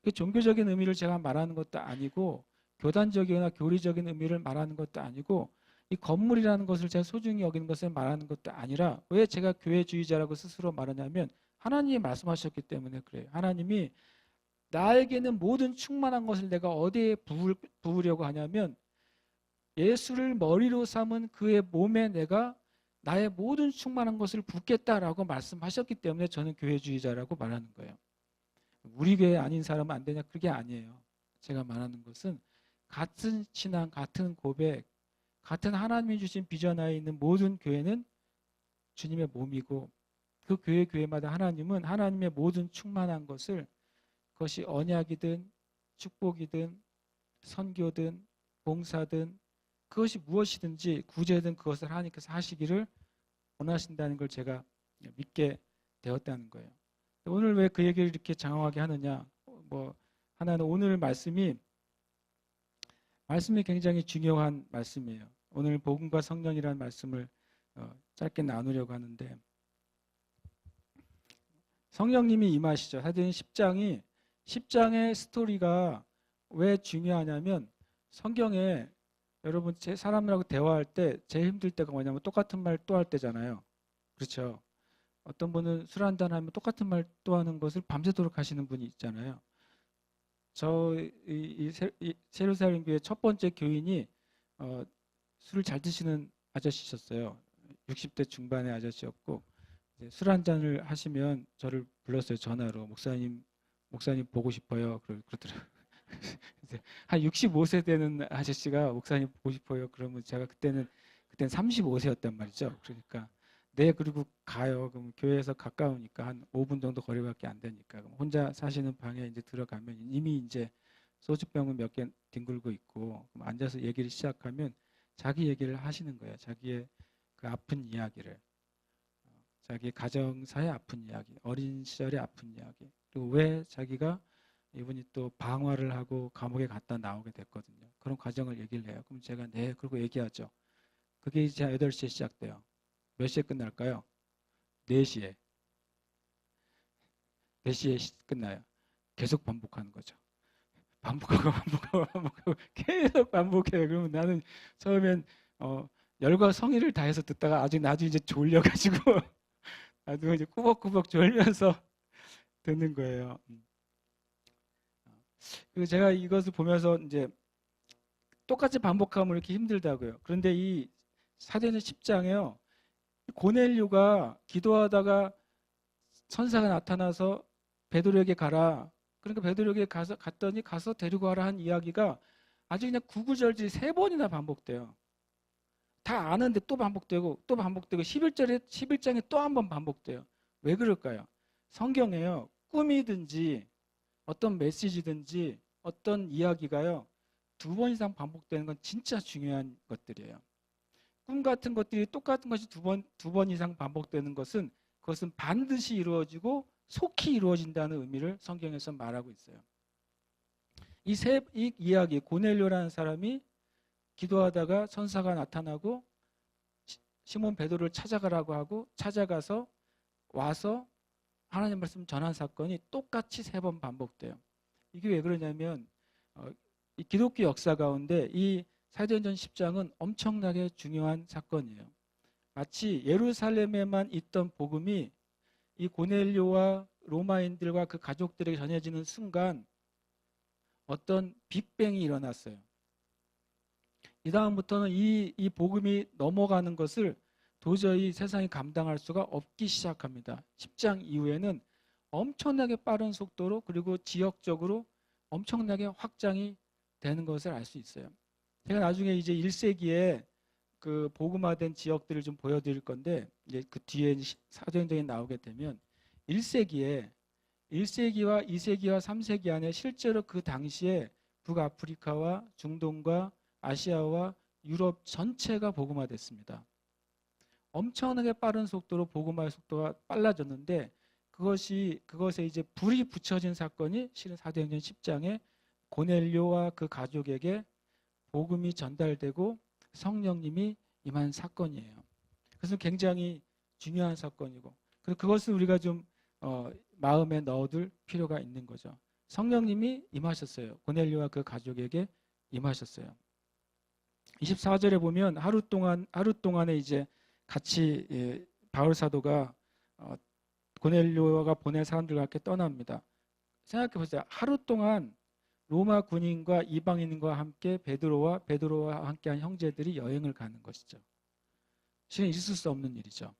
[SPEAKER 1] 그 종교적인 의미를 제가 말하는 것도 아니고 교단적이거나 교리적인 의미를 말하는 것도 아니고 이 건물이라는 것을 제가 소중히 여기는 것을 말하는 것도 아니라 왜 제가 교회주의자라고 스스로 말하냐면 하나님이 말씀하셨기 때문에 그래요. 하나님이 나에게는 모든 충만한 것을 내가 어디에 부으려고 하냐면 예수를 머리로 삼은 그의 몸에 내가 나의 모든 충만한 것을 붓겠다라고 말씀하셨기 때문에 저는 교회주의자라고 말하는 거예요. 우리 교회 아닌 사람은 안 되냐? 그게 아니에요. 제가 말하는 것은 같은 신앙, 같은 고백, 같은 하나님이 주신 비전 하에 있는 모든 교회는 주님의 몸이고 그 교회마다 하나님은 하나님의 모든 충만한 것을 그것이 언약이든 축복이든 선교든 봉사든 그것이 무엇이든지 구제든 그것을 하나님께서 하시기를 원하신다는 걸 제가 믿게 되었다는 거예요. 오늘 왜 그 얘기를 이렇게 장황하게 하느냐? 하나는 오늘 말씀이 굉장히 중요한 말씀이에요. 오늘 복음과 성령이라는 말씀을 짧게 나누려고 하는데 성령님이 임하시죠. 사도행 10장의 스토리가 왜 중요하냐면 성경에 여러분 사람들하고 대화할 때 제일 힘들 때가 뭐냐면 똑같은 말 또 할 때잖아요. 그렇죠. 어떤 분은 술 한잔 하면 똑같은 말 또 하는 것을 밤새도록 하시는 분이 있잖아요. 이 세루살렘 교회 첫 번째 교인이 술을 잘 드시는 아저씨셨어요. 60대 중반의 아저씨였고 술 한 잔을 하시면 저를 불렀어요. 전화로. 목사님 보고 싶어요. 그러더라고요. 한 65세 되는 아저씨가 목사님 보고 싶어요. 그러면 제가 그때는 35세였단 말이죠. 그러니까 네, 그리고 가요. 그럼 교회에서 가까우니까 한 5분 정도 거리밖에 안 되니까. 그럼 혼자 사시는 방에 이제 들어가면 이미 이제 소주병을 몇 개 뒹굴고 있고, 그럼 앉아서 얘기를 시작하면 자기 얘기를 하시는 거예요. 자기의 그 아픈 이야기를. 자기 가정사의 아픈 이야기, 어린 시절의 아픈 이야기. 그리고 왜 자기가 이분이 또 방화를 하고 감옥에 갔다 나오게 됐거든요. 그런 과정을 얘기를 해요. 그럼 제가 네, 그러고 얘기하죠. 그게 이제 8시에 시작돼요. 몇 시에 끝날까요? 4시에. 4시에 끝나요. 계속 반복하는 거죠. 반복하고 반복하고 반복하고 계속 반복해요. 그러면 나는 처음엔 열과 성의를 다해서 듣다가 아주 나중에 이제 졸려가지고 나도 이제 꾸벅꾸벅 졸면서 듣는 거예요. 그리고 제가 이것을 보면서 이제 똑같이 반복하면 이렇게 힘들다고요. 그런데 이 사도행전 10장에요. 고넬료가 기도하다가 천사가 나타나서 베드로에게 가라. 그러니까 베드로에게 가서 데리고 와라 한 이야기가 아주 그냥 구구절절 3번이나 반복돼요. 다 아는데 또 반복되고 또 반복되고 11장에 또 한 번 반복돼요. 왜 그럴까요? 성경에요. 꿈이든지 어떤 메시지든지 어떤 이야기가요. 2번 이상 반복되는 건 진짜 중요한 것들이에요. 꿈 같은 것들이 똑같은 것이 두 번 이상 반복되는 것은 그것은 반드시 이루어지고 속히 이루어진다는 의미를 성경에서 말하고 있어요. 이 이야기, 고넬료라는 사람이 기도하다가 천사가 나타나고 시몬 베드로를 찾아가라고 하고 찾아가서 와서 하나님 말씀 전한 사건이 똑같이 3번 반복돼요. 이게 왜 그러냐면 이 기독교 역사 가운데 이 사도행전 10장은 엄청나게 중요한 사건이에요. 마치 예루살렘에만 있던 복음이 이 고넬료와 로마인들과 그 가족들에게 전해지는 순간 어떤 빅뱅이 일어났어요. 이 다음부터는 이 복음이 넘어가는 것을 도저히 세상이 감당할 수가 없기 시작합니다. 10장 이후에는 엄청나게 빠른 속도로 그리고 지역적으로 엄청나게 확장이 되는 것을 알 수 있어요. 제가 나중에 이제 1세기에 그 복음화된 지역들을 좀 보여드릴 건데 이제 그 뒤에 사도행전에 나오게 되면 1세기와 2세기와 3세기 안에 실제로 그 당시에 북아프리카와 중동과 아시아와 유럽 전체가 복음화됐습니다. 엄청나게 빠른 속도로 복음화의 속도가 빨라졌는데 그것에 이제 불이 붙여진 사건이 실은 사도행전 10장에 고넬료와 그 가족에게 복음이 전달되고 성령님이 임한 사건이에요. 그래서 굉장히 중요한 사건이고 그리고 그것을 우리가 좀 마음에 넣어둘 필요가 있는 거죠. 성령님이 임하셨어요. 고넬료와 그 가족에게 임하셨어요. 24절에 보면 하루 동안에 이제 같이 바울 사도가 고넬료가 보낸 사람들과 함께 떠납니다. 생각해 보세요. 하루 동안 로마 군인과 이방인과 함께 베드로와 함께한 형제들이 여행을 가는 것이죠. 실은 있을 수 없는 일이죠.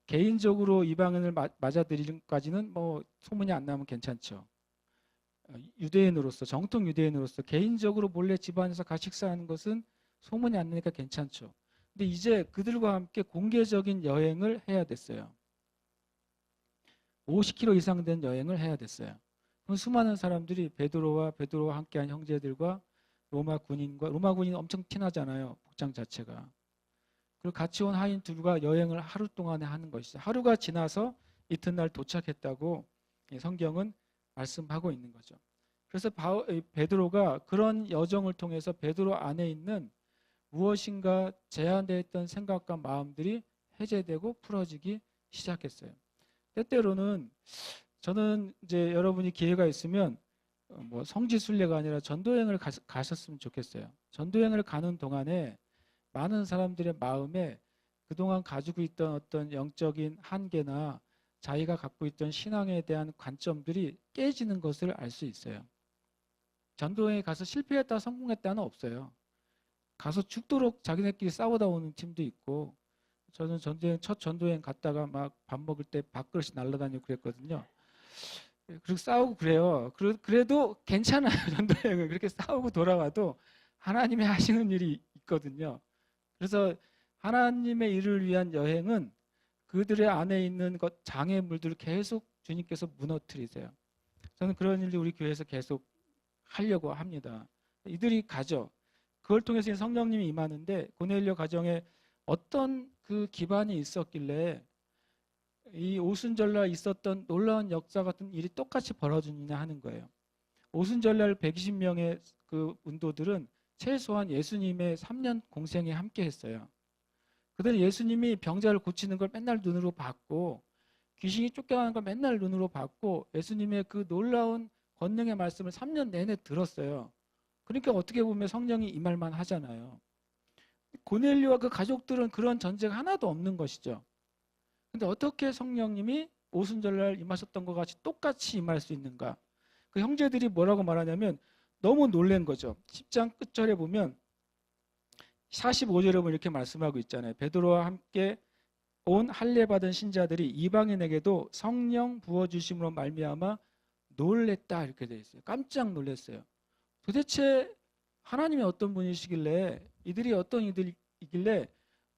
[SPEAKER 1] 개인적으로 이방인을 맞아들이기까지는 뭐 소문이 안 나면 괜찮죠. 유대인으로서 정통 유대인으로서 개인적으로 몰래 집안에서 같이 식사하는 것은 소문이 안 나니까 괜찮죠. 근데 이제 그들과 함께 공개적인 여행을 해야 됐어요. 50km 이상 된 여행을 해야 됐어요. 그럼 수많은 사람들이 베드로와 함께한 형제들과 로마 군인 엄청 티나잖아요. 복장 자체가. 그리고 같이 온 하인 둘과 여행을 하루 동안에 하는 것이죠. 하루가 지나서 이튿날 도착했다고 성경은 말씀하고 있는 거죠. 그래서 베드로가 그런 여정을 통해서 베드로 안에 있는 무엇인가 제한되어 있던 생각과 마음들이 해제되고 풀어지기 시작했어요. 때때로는 저는 이제 여러분이 기회가 있으면 뭐 성지순례가 아니라 전도여행을 가셨으면 좋겠어요. 전도여행을 가는 동안에 많은 사람들의 마음에 그동안 가지고 있던 어떤 영적인 한계나 자기가 갖고 있던 신앙에 대한 관점들이 깨지는 것을 알 수 있어요. 전도여행에 가서 실패했다 성공했다는 없어요. 가서 죽도록 자기네끼리 싸우다 오는 팀도 있고 저는 첫 전도여행 갔다가 막 밥 먹을 때 밥그릇이 날아다니고 그랬거든요. 그리고 싸우고 그래요. 그래도 괜찮아요. 전도여행을 그렇게 싸우고 돌아와도 하나님이 하시는 일이 있거든요. 그래서 하나님의 일을 위한 여행은 그들의 안에 있는 것 장애물들을 계속 주님께서 무너뜨리세요. 저는 그런 일이 우리 교회에서 계속 하려고 합니다. 이들이 가죠. 그걸 통해서 성령님이 임하는데 고넬료 가정에 어떤 그 기반이 있었길래 이 오순절날 있었던 놀라운 역사 같은 일이 똑같이 벌어지느냐 하는 거예요. 오순절날 120명의 그 문도들은 최소한 예수님의 3년 공생에 함께 했어요. 그들은 예수님이 병자를 고치는 걸 맨날 눈으로 봤고 귀신이 쫓겨가는 걸 맨날 눈으로 봤고 예수님의 그 놀라운 권능의 말씀을 3년 내내 들었어요. 그러니까 어떻게 보면 성령이 임할만 하잖아요. 고넬료와 그 가족들은 그런 전제가 하나도 없는 것이죠. 근데 어떻게 성령님이 오순절날 임하셨던 것 같이 똑같이 임할 수 있는가? 그 형제들이 뭐라고 말하냐면 너무 놀란 거죠. 10장 끝절에 보면 45절에 보면 이렇게 말씀하고 있잖아요. 베드로와 함께 온 할례 받은 신자들이 이방인에게도 성령 부어 주심으로 말미암아 놀랬다 이렇게 되어 있어요. 깜짝 놀랐어요. 도대체 하나님이 어떤 분이시길래 이들이 어떤 이들이길래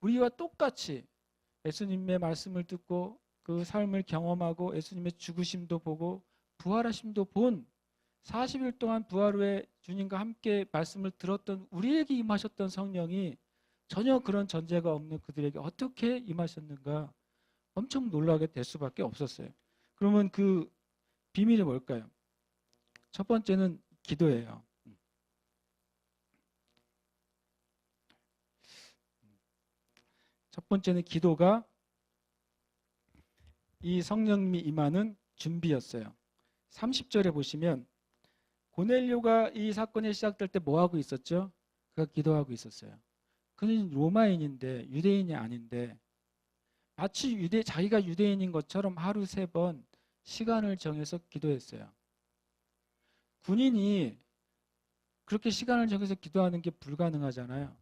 [SPEAKER 1] 우리와 똑같이 예수님의 말씀을 듣고 그 삶을 경험하고 예수님의 죽으심도 보고 부활하심도 본 40일 동안 부활 후에 주님과 함께 말씀을 들었던 우리에게 임하셨던 성령이 전혀 그런 전제가 없는 그들에게 어떻게 임하셨는가 엄청 놀라게 될 수밖에 없었어요. 그러면 그 비밀이 뭘까요? 첫 번째는 기도예요. 첫 번째는 기도가 이 성령님이 임하는 준비였어요. 30절에 보시면 고넬료가 이 사건이 시작될 때 뭐 하고 있었죠? 그가 기도하고 있었어요. 그는 로마인인데 유대인이 아닌데 마치 자기가 유대인인 것처럼 하루 3번 시간을 정해서 기도했어요. 군인이 그렇게 시간을 정해서 기도하는 게 불가능하잖아요.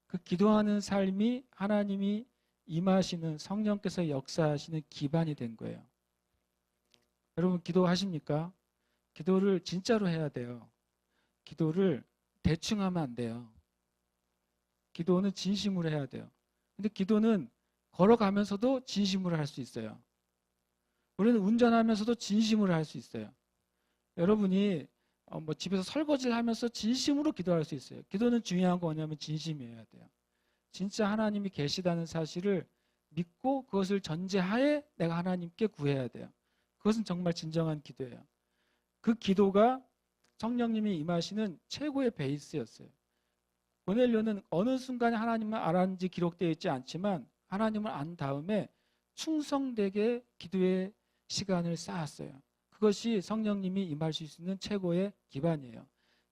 [SPEAKER 1] 그 기도하는 삶이 하나님이 임하시는 성령께서 역사하시는 기반이 된 거예요. 여러분 기도하십니까? 기도를 진짜로 해야 돼요. 기도를 대충 하면 안 돼요. 기도는 진심으로 해야 돼요. 근데 기도는 걸어가면서도 진심으로 할 수 있어요. 우리는 운전하면서도 진심으로 할 수 있어요. 여러분이 뭐 집에서 설거지를 하면서 진심으로 기도할 수 있어요. 기도는 중요한 거 뭐냐면 진심이어야 돼요. 진짜 하나님이 계시다는 사실을 믿고 그것을 전제하에 내가 하나님께 구해야 돼요. 그것은 정말 진정한 기도예요. 그 기도가 성령님이 임하시는 최고의 베이스였어요. 고넬료는 어느 순간에 하나님을 알았는지 기록되어 있지 않지만 하나님을 안 다음에 충성되게 기도의 시간을 쌓았어요. 그것이 성령님이 임하실 수 있는 최고의 기반이에요.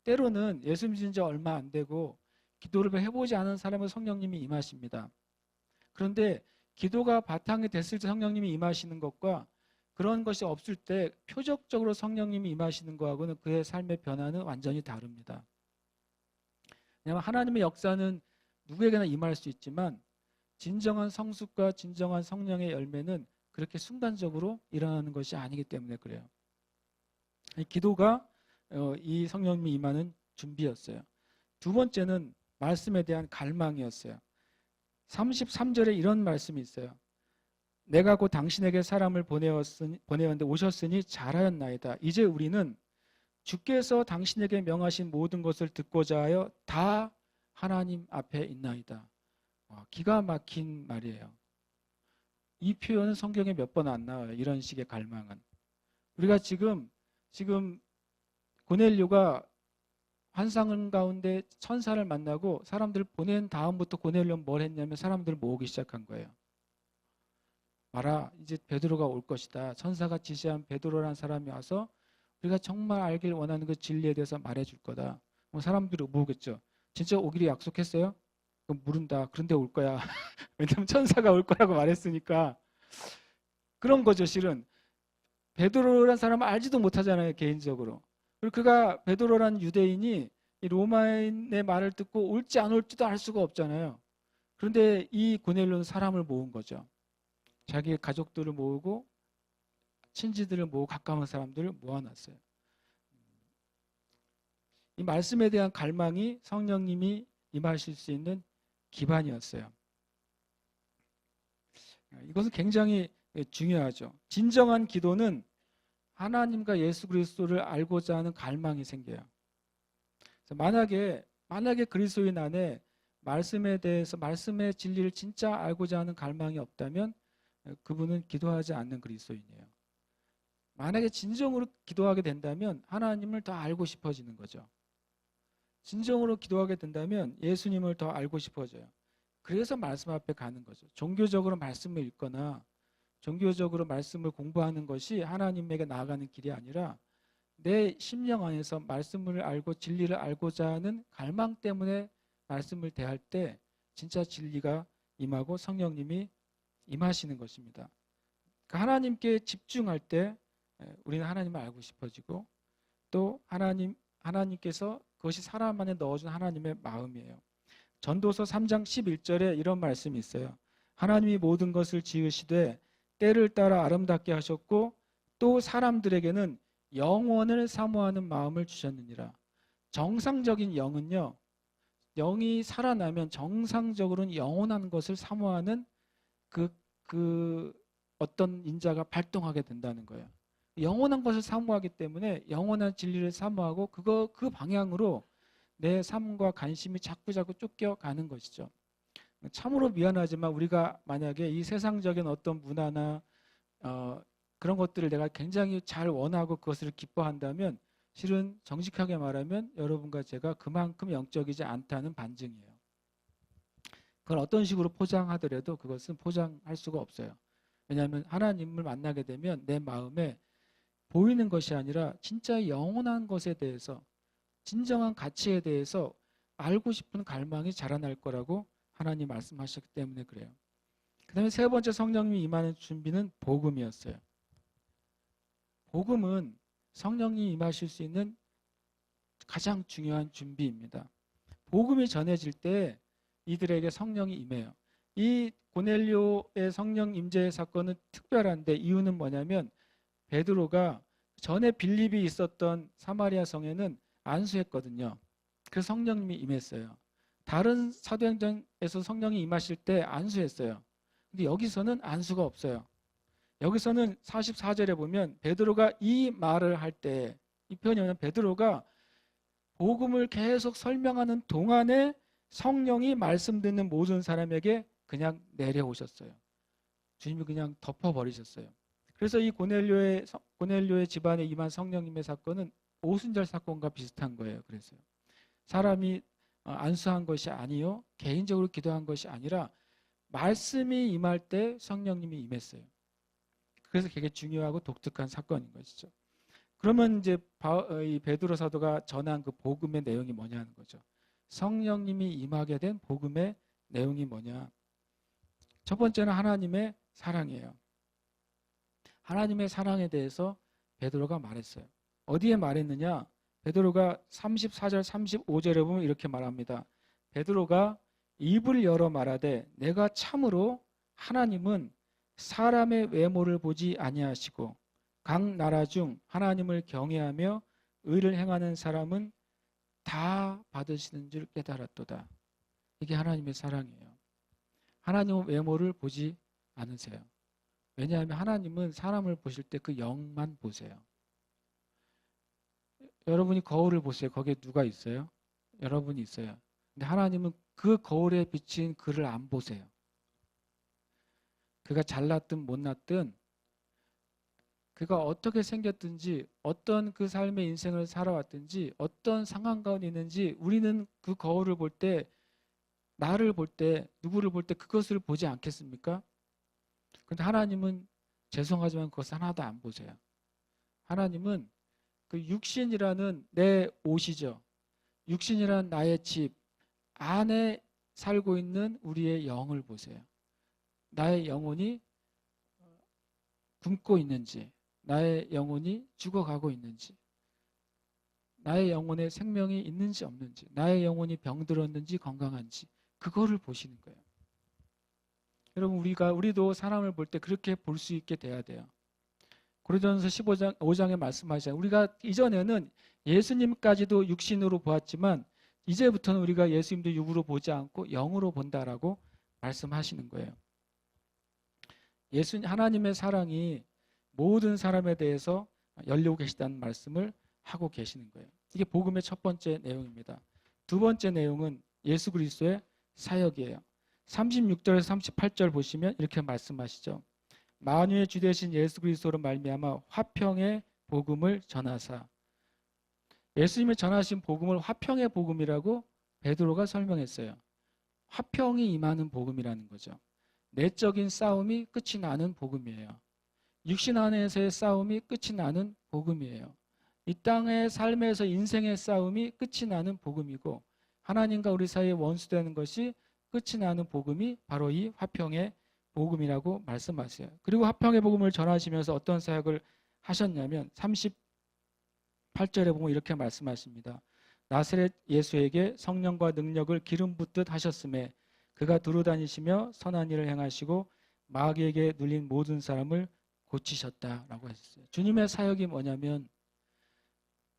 [SPEAKER 1] 때로는 예수 믿은 지 얼마 안 되고 기도를 해보지 않은 사람은 성령님이 임하십니다. 그런데 기도가 바탕이 됐을 때 성령님이 임하시는 것과 그런 것이 없을 때 표적적으로 성령님이 임하시는 것하고는 그의 삶의 변화는 완전히 다릅니다. 왜냐하면 하나님의 역사는 누구에게나 임할 수 있지만 진정한 성숙과 진정한 성령의 열매는 그렇게 순간적으로 일어나는 것이 아니기 때문에 그래요. 기도가 이 성령님이 임하는 준비였어요. 두 번째는 말씀에 대한 갈망이었어요. 33절에 이런 말씀이 있어요. 내가 곧 당신에게 사람을 보내었는데 오셨으니 잘하였나이다. 이제 우리는 주께서 당신에게 명하신 모든 것을 듣고자 하여 다 하나님 앞에 있나이다. 기가 막힌 말이에요. 이 표현은 성경에 몇 번 안 나와요. 이런 식의 갈망은. 우리가 지금 고넬료가 환상 가운데 천사를 만나고 사람들을 보낸 다음부터 고넬료는 뭘 했냐면 사람들을 모으기 시작한 거예요. 봐라, 이제 베드로가 올 것이다. 천사가 지시한 베드로라는 사람이 와서 우리가 정말 알길 원하는 그 진리에 대해서 말해줄 거다. 사람들이 모으겠죠. 진짜 오기를 약속했어요? 그럼 물은다. 그런데 올 거야. 왜냐면 천사가 올 거라고 말했으니까. 그런 거죠, 실은. 베드로라는 사람은 알지도 못하잖아요, 개인적으로. 그리고 그가 베드로라는 유대인이 이 로마인의 말을 듣고 올지 안 올지도 알 수가 없잖아요. 그런데 이 고넬료는 사람을 모은 거죠. 자기 가족들을 모으고 친지들을 모으고 가까운 사람들을 모아놨어요. 이 말씀에 대한 갈망이 성령님이 임하실 수 있는 기반이었어요. 이것은 굉장히 중요하죠. 진정한 기도는 하나님과 예수 그리스도를 알고자 하는 갈망이 생겨요. 그래서 만약에 그리스도인 안에 말씀에 대해서 말씀의 진리를 진짜 알고자 하는 갈망이 없다면 그분은 기도하지 않는 그리스도인이에요. 만약에 진정으로 기도하게 된다면 하나님을 더 알고 싶어지는 거죠. 진정으로 기도하게 된다면 예수님을 더 알고 싶어져요. 그래서 말씀 앞에 가는 거죠. 종교적으로 말씀을 읽거나 종교적으로 말씀을 공부하는 것이 하나님에게 나아가는 길이 아니라 내 심령 안에서 말씀을 알고 진리를 알고자 하는 갈망 때문에 말씀을 대할 때 진짜 진리가 임하고 성령님이 임하시는 것입니다. 하나님께 집중할 때 우리는 하나님을 알고 싶어지고 또 하나님께서 그것이 사람 안에 넣어준 하나님의 마음이에요. 전도서 3장 11절에 이런 말씀이 있어요. 하나님이 모든 것을 지으시되 때를 따라 아름답게 하셨고 또 사람들에게는 영원을 사모하는 마음을 주셨느니라. 정상적인 영은요, 영이 살아나면 정상적으로는 영원한 것을 사모하는 그 어떤 인자가 발동하게 된다는 거예요. 영원한 것을 사모하기 때문에 영원한 진리를 사모하고 그 방향으로 내 삶과 관심이 자꾸자꾸 쫓겨가는 것이죠. 참으로 미안하지만 우리가 만약에 이 세상적인 어떤 문화나 그런 것들을 내가 굉장히 잘 원하고 그것을 기뻐한다면 실은 정직하게 말하면 여러분과 제가 그만큼 영적이지 않다는 반증이에요. 그걸 어떤 식으로 포장하더라도 그것은 포장할 수가 없어요. 왜냐하면 하나님을 만나게 되면 내 마음에 보이는 것이 아니라 진짜 영원한 것에 대해서 진정한 가치에 대해서 알고 싶은 갈망이 자라날 거라고 하나님 말씀하셨기 때문에 그래요. 그 다음에 세 번째 성령님이 임하는 준비는 복음이었어요. 복음은 성령님이 임하실 수 있는 가장 중요한 준비입니다. 복음이 전해질 때 이들에게 성령이 임해요. 이 고넬료의 성령 임재의 사건은 특별한데 이유는 뭐냐면 베드로가 전에 빌립이 있었던 사마리아 성에는 안수했거든요. 그래서 성령님이 임했어요. 다른 사도행전에서 성령이 임하실 때 안수했어요. 근데 여기서는 안수가 없어요. 여기서는 44절에 보면 베드로가 이 말을 할 때 이 표현이 뭐냐면 베드로가 복음을 계속 설명하는 동안에 성령이 말씀 듣는 모든 사람에게 그냥 내려오셨어요. 주님이 그냥 덮어버리셨어요. 그래서 이 고넬료의 집안에 임한 성령님의 사건은 오순절 사건과 비슷한 거예요. 그래서 사람이 안수한 것이 아니요 개인적으로 기도한 것이 아니라 말씀이 임할 때 성령님이 임했어요. 그래서 되게 중요하고 독특한 사건인 것이죠. 그러면 이제 이 베드로 사도가 전한 그 복음의 내용이 뭐냐는 거죠. 성령님이 임하게 된 복음의 내용이 뭐냐. 첫 번째는 하나님의 사랑이에요. 하나님의 사랑에 대해서 베드로가 말했어요. 어디에 말했느냐? 베드로가 34절 35절에 보면 이렇게 말합니다. 베드로가 입을 열어 말하되 내가 참으로 하나님은 사람의 외모를 보지 아니하시고 각 나라 중 하나님을 경외하며 의를 행하는 사람은 다 받으시는 줄 깨달았도다. 이게 하나님의 사랑이에요. 하나님은 외모를 보지 않으세요. 왜냐하면 하나님은 사람을 보실 때 그 영만 보세요. 여러분이 거울을 보세요. 거기에 누가 있어요? 여러분이 있어요. 근데 하나님은 그 거울에 비친 그를 안 보세요. 그가 잘났든 못났든 그가 어떻게 생겼든지 어떤 그 삶의 인생을 살아왔든지 어떤 상황 가운데 있는지 우리는 그 거울을 볼 때 나를 볼 때 누구를 볼 때 그것을 보지 않겠습니까? 그런데 하나님은 죄송하지만 그것 하나도 안 보세요. 하나님은 그 육신이라는 내 옷이죠. 육신이라는 나의 집 안에 살고 있는 우리의 영을 보세요. 나의 영혼이 굶고 있는지 나의 영혼이 죽어가고 있는지 나의 영혼에 생명이 있는지 없는지 나의 영혼이 병들었는지 건강한지 그거를 보시는 거예요. 여러분 우리도 사람을 볼 때 그렇게 볼 수 있게 돼야 돼요. 고린도전서 5장에 말씀하시잖아요. 우리가 이전에는 예수님까지도 육신으로 보았지만 이제부터는 우리가 예수님도 육으로 보지 않고 영으로 본다라고 말씀하시는 거예요. 하나님의 사랑이 모든 사람에 대해서 열리고 계시다는 말씀을 하고 계시는 거예요. 이게 복음의 첫 번째 내용입니다. 두 번째 내용은 예수 그리스도의 사역이에요. 36절에서 38절 보시면 이렇게 말씀하시죠. 만유의 주 되신 예수 그리스도로 말미암아 화평의 복음을 전하사. 예수님이 전하신 복음을 화평의 복음이라고 베드로가 설명했어요. 화평이 임하는 복음이라는 거죠. 내적인 싸움이 끝이 나는 복음이에요. 육신 안에서의 싸움이 끝이 나는 복음이에요. 이 땅의 삶에서 인생의 싸움이 끝이 나는 복음이고 하나님과 우리 사이에 원수되는 것이 끝이 나는 복음이 바로 이 화평의 복음이라고 말씀하세요. 그리고 화평의 복음을 전하시면서 어떤 사역을 하셨냐면 38절에 보면 이렇게 말씀하십니다. 나사렛 예수에게 성령과 능력을 기름 붓듯 하셨음에 그가 두루 다니시며 선한 일을 행하시고 마귀에게 눌린 모든 사람을 고치셨다라고 하셨어요. 주님의 사역이 뭐냐면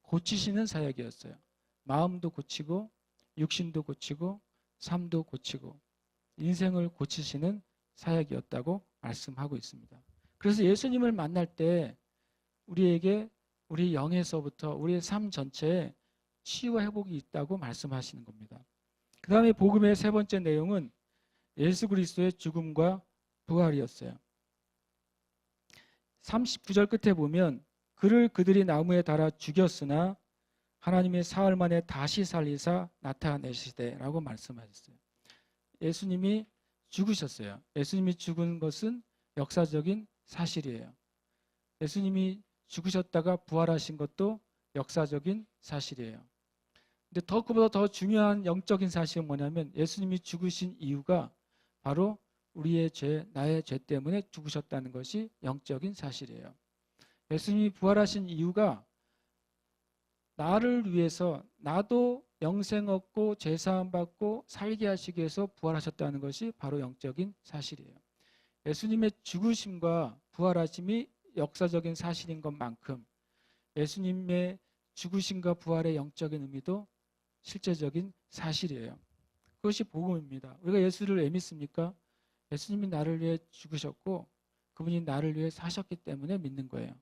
[SPEAKER 1] 고치시는 사역이었어요. 마음도 고치고 육신도 고치고 삶도 고치고 인생을 고치시는 사역이었다고 말씀하고 있습니다. 그래서 예수님을 만날 때 우리에게 우리 영에서부터 우리의 삶 전체에 치유와 회복이 있다고 말씀하시는 겁니다. 그 다음에 복음의 세 번째 내용은 예수 그리스도의 죽음과 부활이었어요. 39절 끝에 보면 그를 그들이 나무에 달아 죽였으나 하나님의 사흘 만에 다시 살리사 나타내시되라고 말씀하셨어요. 예수님이 죽으셨어요. 예수님이 죽은 것은 역사적인 사실이에요. 예수님이 죽으셨다가 부활하신 것도 역사적인 사실이에요. 근데 그보다 더 중요한 영적인 사실은 뭐냐면 예수님이 죽으신 이유가 바로 우리의 죄, 나의 죄 때문에 죽으셨다는 것이 영적인 사실이에요. 예수님이 부활하신 이유가 나를 위해서 나도 영생 얻고 죄사함 받고 살게 하시기 위해서 부활하셨다는 것이 바로 영적인 사실이에요. 예수님의 죽으심과 부활하심이 역사적인 사실인 것만큼 예수님의 죽으심과 부활의 영적인 의미도 실제적인 사실이에요. 그것이 복음입니다. 우리가 예수를 왜 믿습니까? 예수님이 나를 위해 죽으셨고 그분이 나를 위해 사셨기 때문에 믿는 거예요.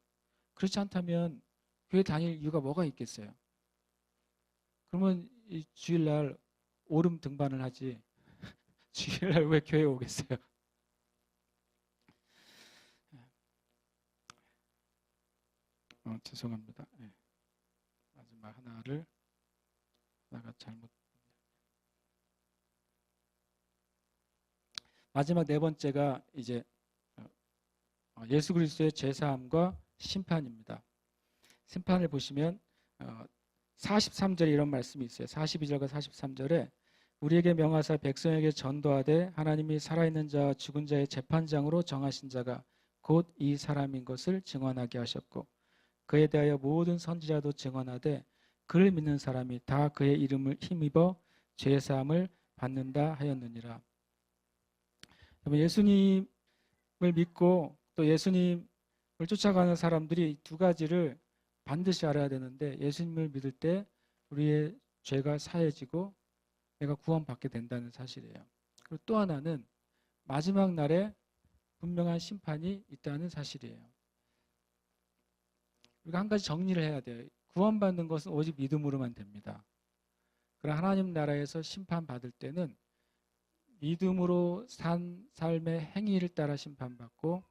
[SPEAKER 1] 그렇지 않다면 교회 다닐 이유가 뭐가 있겠어요? 그러면 이 주일날 오름 등반을 하지 주일날 왜 교회에 오겠어요? 죄송합니다. 네. 마지막 하나가 잘못. 마지막 네 번째가 이제 예수 그리스도의 제사함과 심판입니다. 심판을 보시면 43절에 이런 말씀이 있어요. 42절과 43절에 우리에게 명하사 백성에게 전도하되 하나님이 살아있는 자와 죽은 자의 재판장으로 정하신 자가 곧 이 사람인 것을 증언하게 하셨고 그에 대하여 모든 선지자도 증언하되 그를 믿는 사람이 다 그의 이름을 힘입어 죄사함을 받는다 하였느니라. 예수님을 믿고 또 예수님을 쫓아가는 사람들이 두 가지를 반드시 알아야 되는데 예수님을 믿을 때 우리의 죄가 사해지고 내가 구원받게 된다는 사실이에요. 그리고 또 하나는 마지막 날에 분명한 심판이 있다는 사실이에요. 우리가 한 가지 정리를 해야 돼요. 구원받는 것은 오직 믿음으로만 됩니다. 그러나 하나님 나라에서 심판받을 때는 믿음으로 산 삶의 행위를 따라 심판받고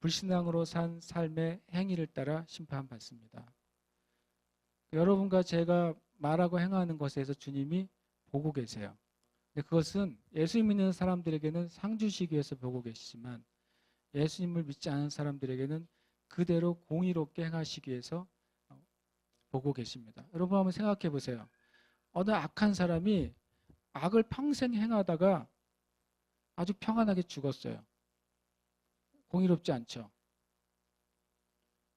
[SPEAKER 1] 불신앙으로 산 삶의 행위를 따라 심판받습니다. 여러분과 제가 말하고 행하는 것에서 주님이 보고 계세요. 근데 그것은 예수 믿는 사람들에게는 상 주시기 위해서 보고 계시지만 예수님을 믿지 않은 사람들에게는 그대로 공의롭게 행하시기 위해서 보고 계십니다. 여러분 한번 생각해 보세요. 어느 악한 사람이 악을 평생 행하다가 아주 평안하게 죽었어요. 공의롭지 않죠.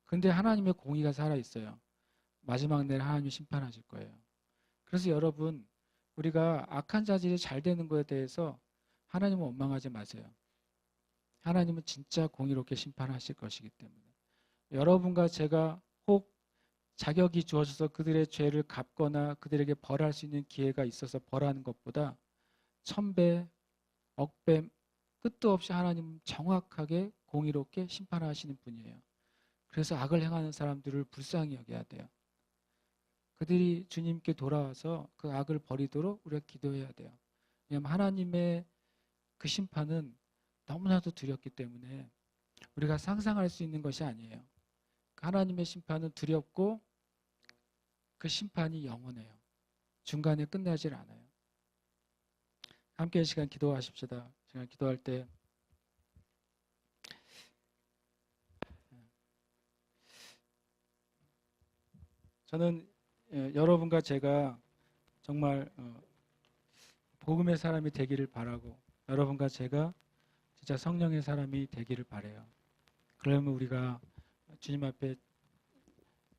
[SPEAKER 1] 근데 하나님의 공의가 살아있어요. 마지막 날 하나님이 심판하실 거예요. 그래서 여러분 우리가 악한 자질이 잘 되는 것에 대해서 하나님은 원망하지 마세요. 하나님은 진짜 공의롭게 심판하실 것이기 때문에 여러분과 제가 혹 자격이 주어져서 그들의 죄를 갚거나 그들에게 벌할 수 있는 기회가 있어서 벌하는 것보다 1000배, 억배 끝도 없이 하나님 정확하게 공의롭게 심판하시는 분이에요. 그래서 악을 행하는 사람들을 불쌍히 여겨야 돼요. 그들이 주님께 돌아와서 그 악을 버리도록 우리가 기도해야 돼요. 왜냐하면 하나님의 그 심판은 너무나도 두렵기 때문에 우리가 상상할 수 있는 것이 아니에요. 하나님의 심판은 두렵고 그 심판이 영원해요. 중간에 끝나질 않아요. 함께 이 시간 기도하십시다. 제가 기도할 때 저는 여러분과 제가 정말 복음의 사람이 되기를 바라고 여러분과 제가 진짜 성령의 사람이 되기를 바라요. 그러면 우리가 주님 앞에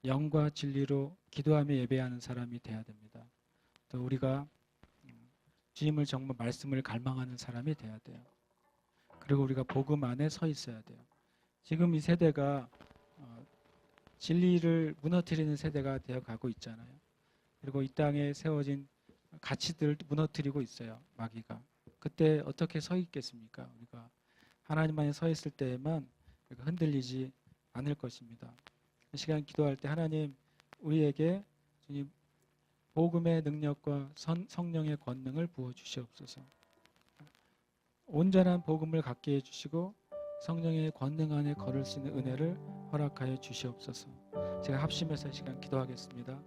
[SPEAKER 1] 영과 진리로 기도하며 예배하는 사람이 되어야 됩니다. 또 우리가 주님을 정말 말씀을 갈망하는 사람이 되어야 돼요. 그리고 우리가 복음 안에 서 있어야 돼요. 지금 이 세대가 진리를 무너뜨리는 세대가 되어 가고 있잖아요. 그리고 이 땅에 세워진 가치들을 무너뜨리고 있어요. 마귀가. 그때 어떻게 서 있겠습니까? 우리가 하나님 안에 서 있을 때에만 흔들리지 않을 것입니다. 이 시간 기도할 때 하나님 우리에게 주님 복음의 능력과 성령의 권능을 부어 주시옵소서. 온전한 복음을 갖게 해주시고 성령의 권능 안에 걸을 수 있는 은혜를 허락하여 주시옵소서. 제가 합심해서 이 시간 기도하겠습니다.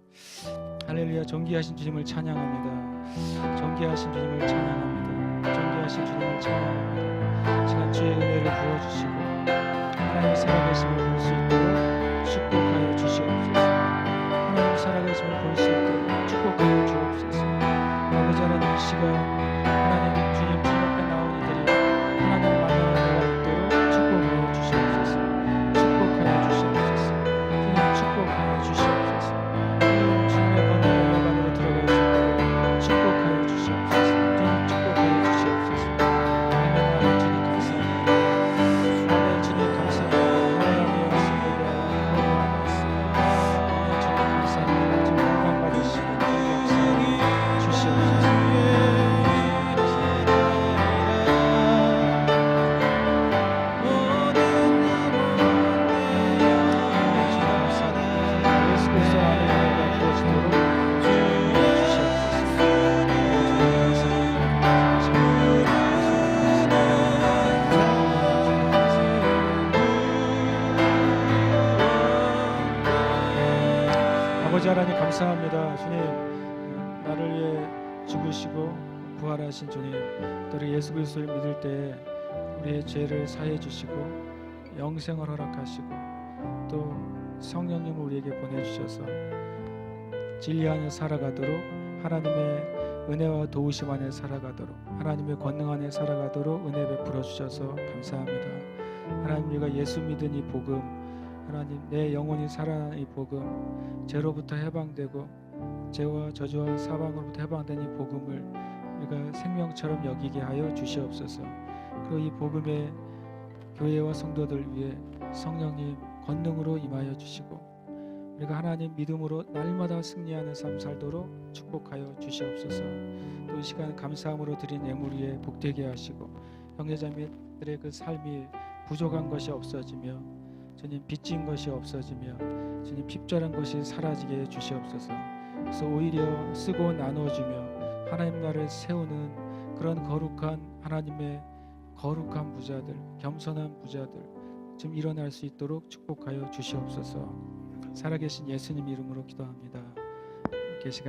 [SPEAKER 1] 할렐루야. 존귀하신 주님을 찬양합니다. 존귀하신 주님을 찬양합니다. 존귀하신 주님을 찬양합니다. 이 시간 주의 은혜를 부어주시고 하나님의 살아계심을 볼 수 있도록 축복하여 주시옵소서. 하나님 살아계심을 볼 수 있도록 축복하여 주옵소서. 아버지 하나님 이 시간 하나님 주님 앞에 나온 이들이 하나님을 만나는 데가 있도록 축복하여 주시옵소서. 축복하여 주시옵소서. 주님 축복하여 주시옵소서. 하나님 주님의 권능의 영광으로 들어갈 수 있도록 축복하여 주시옵소서. 주님 축복하여 주시옵소서. 아멘. 하나님 주님 감사합니다. 아멘. 주님 감사합니다. 하나님의 말씀에 대한 거룩한 말씀. 아멘. 주님 감사합니다. 주님 영광 받으시고 주님 주시옵소서. 아버지 하나님 감사합니다. 주님 나를 위해 죽으시고 부활하신 주님 또 우리 예수 그리스도를 믿을 때 우리의 죄를 사해 주시고 영생을 허락하시고 또 성령님을 우리에게 보내주셔서 진리 안에 살아가도록 하나님의 은혜와 도우심 안에 살아가도록 하나님의 권능 안에 살아가도록 은혜 베풀어 주셔서 감사합니다. 하나님 우리가 예수 믿은 이 복음 하나님 내 영혼이 살아나는 이 복음 죄로부터 해방되고 죄와 저주와 사방으로부터 해방된 이 복음을 우리가 생명처럼 여기게 하여 주시옵소서. 그리고 이 복음의 교회와 성도들 위해 성령님 권능으로 임하여 주시고 우리가 하나님 믿음으로 날마다 승리하는 삶 살도록 축복하여 주시옵소서. 또 이 시간 감사함으로 드린 예물 위에 복되게 하시고 형제자매들의 그 삶이 부족한 것이 없어지며 주님 빚진 것이 없어지며 주님 핍절한 것이 사라지게 해 주시옵소서. 그래서 오히려 쓰고 나눠주며 하나님 나라를 세우는 그런 거룩한 하나님의 거룩한 부자들 겸손한 부자들 좀 일어날 수 있도록 축복하여 주시옵소서. 살아계신 예수님 이름으로 기도합니다. 이렇게 시간